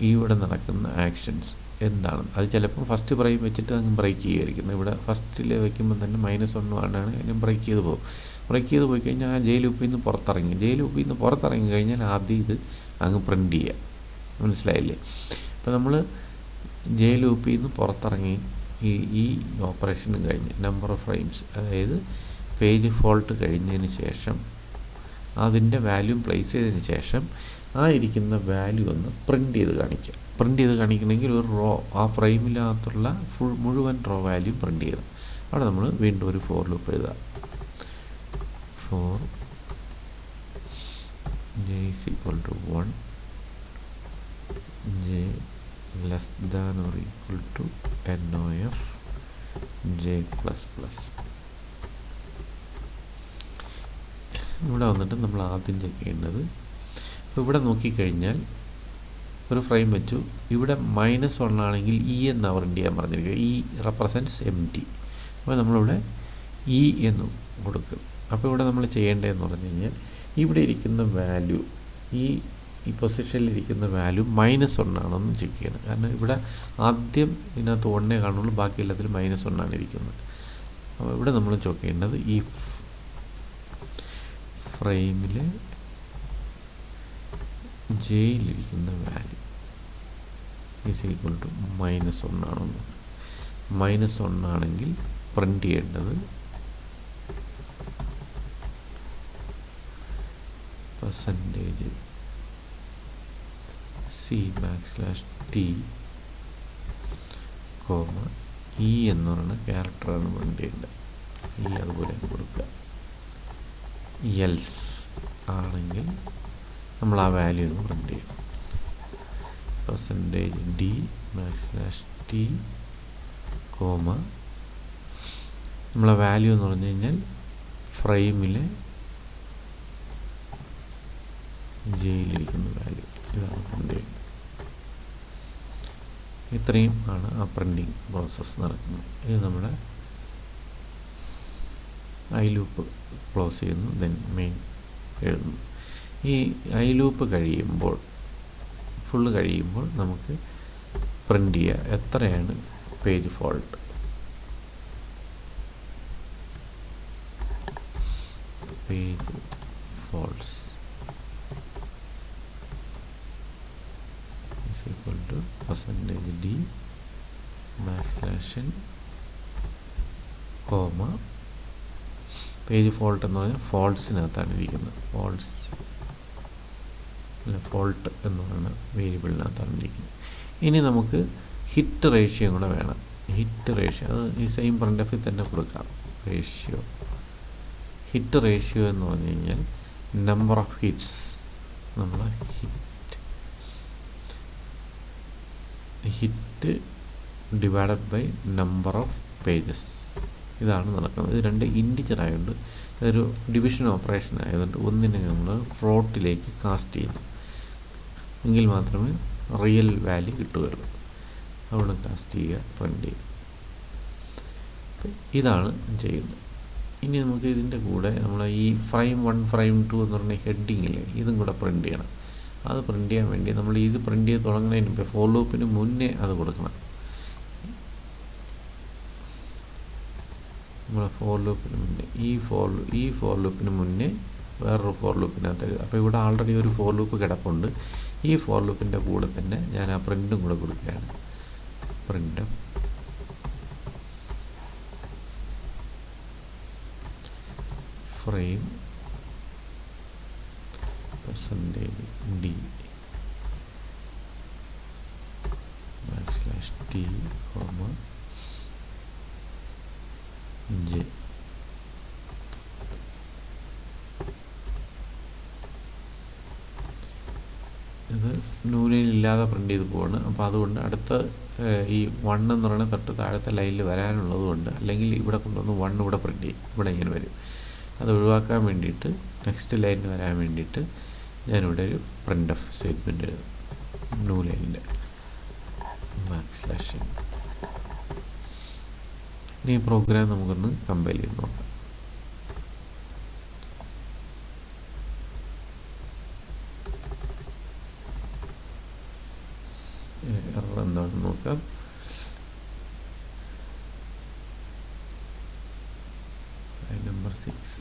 ഇവിടെ നടക്കുന്ന ആക്ഷൻസ് എന്താണ്, അത് ചിലപ്പോൾ ഫസ്റ്റ് ഫ്രെയിം വെച്ചിട്ട് അങ്ങ് ബ്രേക്ക് ചെയ്യുമായിരിക്കുന്നത്. ഇവിടെ ഫസ്റ്റിൽ വയ്ക്കുമ്പോൾ തന്നെ -1 ആണ്, അതിനെ ബ്രേക്ക് ചെയ്ത് പോകും. ബ്രേക്ക് ചെയ്ത് പോയി കഴിഞ്ഞാൽ ആ ലൂപ്പിൽ നിന്ന് പുറത്തിറങ്ങി കഴിഞ്ഞാൽ ആദ്യം ഇത് അങ്ങ് പ്രിൻ്റ് ചെയ്യുക. മനസ്സിലായില്ലേ? അപ്പോൾ നമ്മൾ ലൂപ്പിൽ നിന്ന് പുറത്തിറങ്ങി ഈ ഓപ്പറേഷനും കഴിഞ്ഞ് നമ്പർ ഓഫ് ഫ്രെയിംസ്, അതായത് പേജ് ഫോൾട്ട് കഴിഞ്ഞതിന് ശേഷം അതിൻ്റെ വാല്യൂ പ്ലേസ് ചെയ്തതിന് ശേഷം ആ ഇരിക്കുന്ന വാല്യൂ ഒന്ന് പ്രിൻ്റ് ചെയ്ത് കാണിക്കുക. പ്രിൻ്റ് ചെയ്ത് കാണിക്കണമെങ്കിൽ ഒരു റോ, ആ ഫ്രെയിമിനകത്തുള്ള മുഴുവൻ റോ വാല്യൂ പ്രിൻ്റ് ചെയ്യണം. അവിടെ നമ്മൾ വീണ്ടും ഒരു ഫോർ ലൂപ്പ് എഴുതുക. for j is equal to 1, j less than or equal to NOF j plus plus. ഇവിടെ വന്നിട്ട് നമ്മൾ ആദ്യം ചെക്ക് ചെയ്യേണ്ടത്, ഇപ്പോൾ ഇവിടെ നോക്കിക്കഴിഞ്ഞാൽ ഒരു ഫ്രെയിം വെച്ചു, ഇവിടെ -1 ആണെങ്കിൽ എന്ന് പ്രിൻ്റ് ചെയ്യാൻ പറഞ്ഞിരിക്കുക. Represents MD. അപ്പോൾ നമ്മളിവിടെ എന്ന് കൊടുക്കും. അപ്പോൾ ഇവിടെ നമ്മൾ ചെയ്യേണ്ടതെന്ന് പറഞ്ഞു കഴിഞ്ഞാൽ ഇവിടെ ഇരിക്കുന്ന വാല്യൂ, ഈ പൊസിഷനിലിരിക്കുന്ന വാല്യൂ -1 ആണെന്ന് ചെക്ക് ചെയ്യണം. കാരണം ഇവിടെ ആദ്യം ഇതിനകത്ത് 1 കാണുള്ളൂ, ബാക്കി എല്ലാത്തിലും -1 ആണ് ഇരിക്കുന്നത്. അപ്പോൾ ഇവിടെ നമ്മൾ ചോദിക്കേണ്ടത് ഈ ഫ്രെയിമിൽ ജെയിലിരിക്കുന്ന വാല്യൂ ഈസ് ഈക്വൽ ടു -1 ആണെന്ന്. -1 ആണെങ്കിൽ പ്രിൻ്റ് ചെയ്യേണ്ടത് %c\t, e എന്ന് പറയുന്ന ക്യാരക്ടറാണ് പ്രിൻ്റ് ചെയ്യേണ്ടത്. ഈ അതുപോലെ കൊടുക്കുക. എൽസ് ആണെങ്കിൽ നമ്മൾ ആ വാല്യൂ ഒന്ന് പ്രിൻ്റ് ചെയ്യും. %d\t, നമ്മളെ വാല്യൂ എന്ന് പറഞ്ഞു കഴിഞ്ഞാൽ ഫ്രെയിമിലെ ജെയിലിരിക്കുന്ന വാല്യൂ ഇതാണ് പ്രിൻ്റ് ചെയ്യുന്നത്. ഇത്രയും ആണ് ആ പ്രിൻറ്റിങ് പ്രോസസ്സ് നടക്കുന്നത്. ഇത് നമ്മുടെ ഐ ലൂപ്പ് ക്ലോസ് ചെയ്യുന്നു, ദെൻ മെയിൻ എഴുതുന്നു. ഈ ഐ ലൂപ്പ് കഴിയുമ്പോൾ ഫുള്ള് കഴിയുമ്പോൾ നമുക്ക് പ്രിൻ്റ് ചെയ്യുക എത്രയാണ് page fault. Page faults equal to %d\n, page fault എന്ന് പറഞ്ഞാൽ ഫോൾട്ട്സിനകത്താണ് ഇരിക്കുന്നത്. ഫോൾട്ട് എന്ന് പറയുന്ന വേരിയബിളിനകത്താണ് ഇരിക്കുന്നത്. ഇനി നമുക്ക് ഹിറ്റ് റേഷ്യോ കൂടെ വേണം. ഹിറ്റ് റേഷ്യോ അത് ഈ സെയിം പ്രിൻ്റ് തന്നെ കൊടുക്കാം. ഹിറ്റ് റേഷ്യോ എന്ന് പറഞ്ഞു കഴിഞ്ഞാൽ നമ്പർ ഓഫ് ഹിറ്റ്സ്, നമ്മൾ hit divided by number of pages, ഇതാണ് നടക്കുന്നത്. ഇത് രണ്ട് ഇൻറ്റിജർ ആയതുകൊണ്ട് ഇതൊരു ഡിവിഷൻ ഓപ്പറേഷൻ ആയതുകൊണ്ട് ഒന്നിനെ നമ്മൾ ഫ്ലോട്ടിലേക്ക് കാസ്റ്റ് ചെയ്യുന്നു എങ്കിൽ മാത്രമേ റിയൽ വാല്യൂ കിട്ടുകയുള്ളൂ. അതുകൊണ്ട് കാസ്റ്റ് ചെയ്യുക, പ്രിൻ്റ് ചെയ്യുക. ഇതാണ് ചെയ്യുന്നത്. ഇനി നമുക്ക് ഇതിൻ്റെ കൂടെ നമ്മൾ ഈ ഫ്രെയിം 1 ഫ്രെയിം 2 എന്ന് പറഞ്ഞ ഹെഡിങ്ങില്ലേ, ഇതും കൂടെ പ്രിൻ്റ് ചെയ്യണം. അത് പ്രിൻ്റ് ചെയ്യാൻ വേണ്ടി നമ്മൾ ഇത് പ്രിൻ്റ് ചെയ്ത് തുടങ്ങുന്നതിന് മുമ്പേ ഫോർ ലൂപ്പിന് മുന്നേ അത് കൊടുക്കണം. നമ്മൾ ഫോർ ലൂപ്പിന് മുന്നേ ഈ ഫോർ ലൂപ്പിന് മുന്നേ വേറൊരു ഫോർ ലൂപ്പിനകത്ത് എഴുതുക. അപ്പോൾ ഇവിടെ ആൾറെഡി ഒരു ഫോർ ലൂപ്പ് കിടപ്പുണ്ട്. ഈ ഫോർ ലൂപ്പിൻ്റെ കൂടെ തന്നെ ഞാൻ ആ പ്രിൻ്റും കൂടെ കൊടുക്കുകയാണ്. Print frame %d /t, j. ഇത് നൂലില്ലാതെ പ്രിൻ്റ് ചെയ്ത് പോവാണ്. അപ്പോൾ അതുകൊണ്ട് അടുത്ത ഈ 1 എന്ന് പറയുന്ന തൊട്ട് താഴത്തെ ലൈനിൽ വരാനുള്ളത് കൊണ്ട്, അല്ലെങ്കിൽ ഇവിടെ കൊണ്ടുവന്ന് 1 ഇവിടെ പ്രിൻ്റ് ചെയ്യും, ഇവിടെ ഇങ്ങനെ വരും. അത് ഒഴിവാക്കാൻ വേണ്ടിയിട്ട് നെക്സ്റ്റ് ലൈനിൽ വരാൻ വേണ്ടിയിട്ട് ഞാനിവിടെ ഒരു പ്രിൻ്റ് ഓഫ് സ്റ്റേറ്റ്മെൻറ്റ് എഴുതും. ന്യൂ ലൈനിൻ്റെ \n. ഇനി ഈ പ്രോഗ്രാം നമുക്കൊന്ന് കമ്പൈൽ ചെയ്ത് നോക്കാം. എറർ എന്താണെന്ന് നോക്കാം. നമ്പർ 6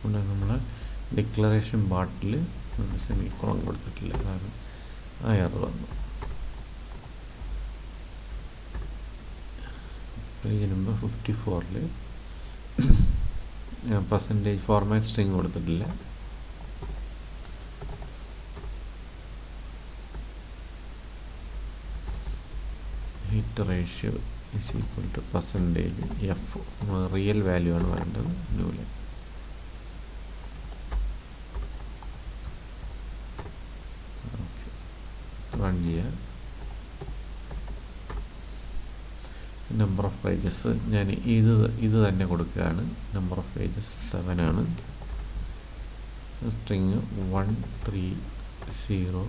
ഇവിടെ നമ്മൾ ഡിക്ലറേഷൻ പാർട്ടിൽ സെമിക്കോളൻ കൊടുത്തിട്ടില്ല, കാരണം ആ എറർ വന്നു. പേജ് നമ്പർ 54 % ഫോർമാറ്റ് സ്ട്രിങ് കൊടുത്തിട്ടില്ല. Hit ratio is equal to %f, real value ആണ് വേണ്ടത്. ന്യൂ ലൈൻ റൺ ചെയ്യുക. നമ്പർ ഓഫ് പേജസ് ഞാൻ ഇത് തന്നെ കൊടുക്കുകയാണ്. നമ്പർ ഓഫ് പേജസ് 7 ആണ്. സ്ട്രിങ് 130,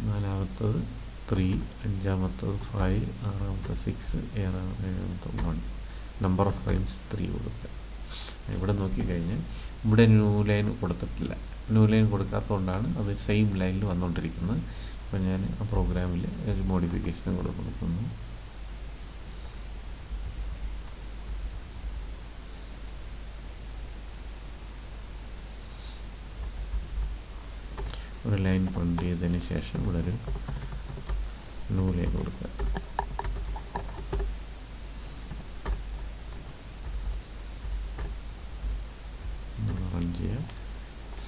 നാലാമത്തത് 3, അഞ്ചാമത്തത് 5, ആറാമത്തെ 6, ഏഴാമത്തെ 1. നമ്പർ ഓഫ് ഫ്രെയിംസ് 3 കൊടുക്കുക. ഇവിടെ നോക്കിക്കഴിഞ്ഞാൽ ഇവിടെ ന്യൂ ലൈൻ കൊടുത്തിട്ടില്ല. ന്യൂ ലൈൻ കൊടുക്കാത്തതുകൊണ്ടാണ് അത് സെയിം ലൈനിൽ വന്നുകൊണ്ടിരിക്കുന്നത്. അപ്പോൾ ഞാൻ ആ പ്രോഗ്രാമിൽ ഒരു മോഡിഫിക്കേഷനും കൂടെ കൊടുക്കുന്നു. ഒരു ലൈൻ പ്രിൻ്റ് ചെയ്തതിന് ശേഷം ഇവിടെ ഒരു ന്യൂ ലൈൻ കൊടുക്കുക. റൺ ചെയ്യാം.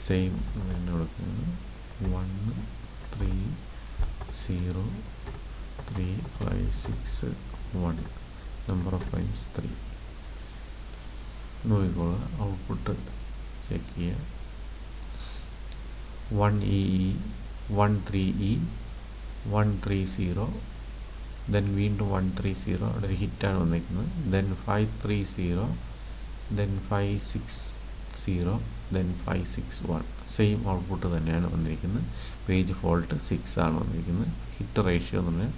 സെയിം തന്നെ കൊടുക്കുന്നത് 1 3 0 3 5 6 1 നമ്പർ ഓഫ് ഫ്രെയിംസ് 3 നോക്കിക്കോളുക. ഔട്ട്പുട്ട് ചെക്ക് ചെയ്യുക. 1EE 13E 130 ദെൻ വീണ്ടും 130 അവിടെ ഒരു ഹിറ്റാണ് വന്നിരിക്കുന്നത്. Then 530 then 560 then 561 same output തന്നെയാണ് വന്നിരിക്കുന്നത്. പേജ് ഫോൾട്ട് 6 ആണ് വന്നിരിക്കുന്നത്. ഹിറ്റ് റേഷ്യോ എന്ന് പറഞ്ഞാൽ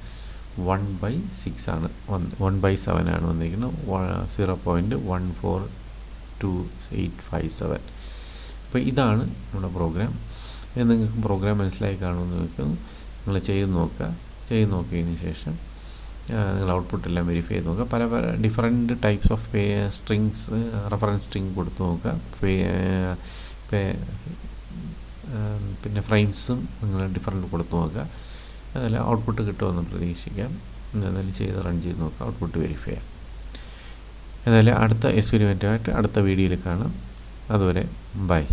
1/6 ആണ് 1/7 ആണ് വന്നിരിക്കുന്നത്. 0.142857. അപ്പോൾ ഇതാണ് നമ്മുടെ പ്രോഗ്രാം. നിങ്ങൾക്ക് പ്രോഗ്രാം മനസ്സിലായി കാണുമെന്ന് ചോദിക്കുന്നു. നിങ്ങൾ ചെയ്ത് നോക്കുക. ചെയ്ത് നോക്കിയതിന് ശേഷം നിങ്ങൾ ഔട്ട്പുട്ടെല്ലാം വെരിഫൈ ചെയ്ത് നോക്കുക. പല different types of strings reference string കൊടുത്ത് നോക്കുക. പിന്നെ ഫ്രെയിംസും നിങ്ങൾ ഡിഫറെൻറ്റ് കൊടുത്ത് നോക്കുക. അതെല്ലാം ഔട്ട്പുട്ട് കിട്ടുമെന്ന് പ്രതീക്ഷിക്കാം. എന്നാലും ചെയ്ത് റൺ ചെയ്ത് നോക്കുക. ഔട്ട്പുട്ട് വെരിഫൈ ചെയ്യാം. എന്നാലും അടുത്ത എക്സ്പെരിമെൻറ്റുമായിട്ട് അടുത്ത വീഡിയോയിൽ കാണാം. അതുവരെ ബൈ.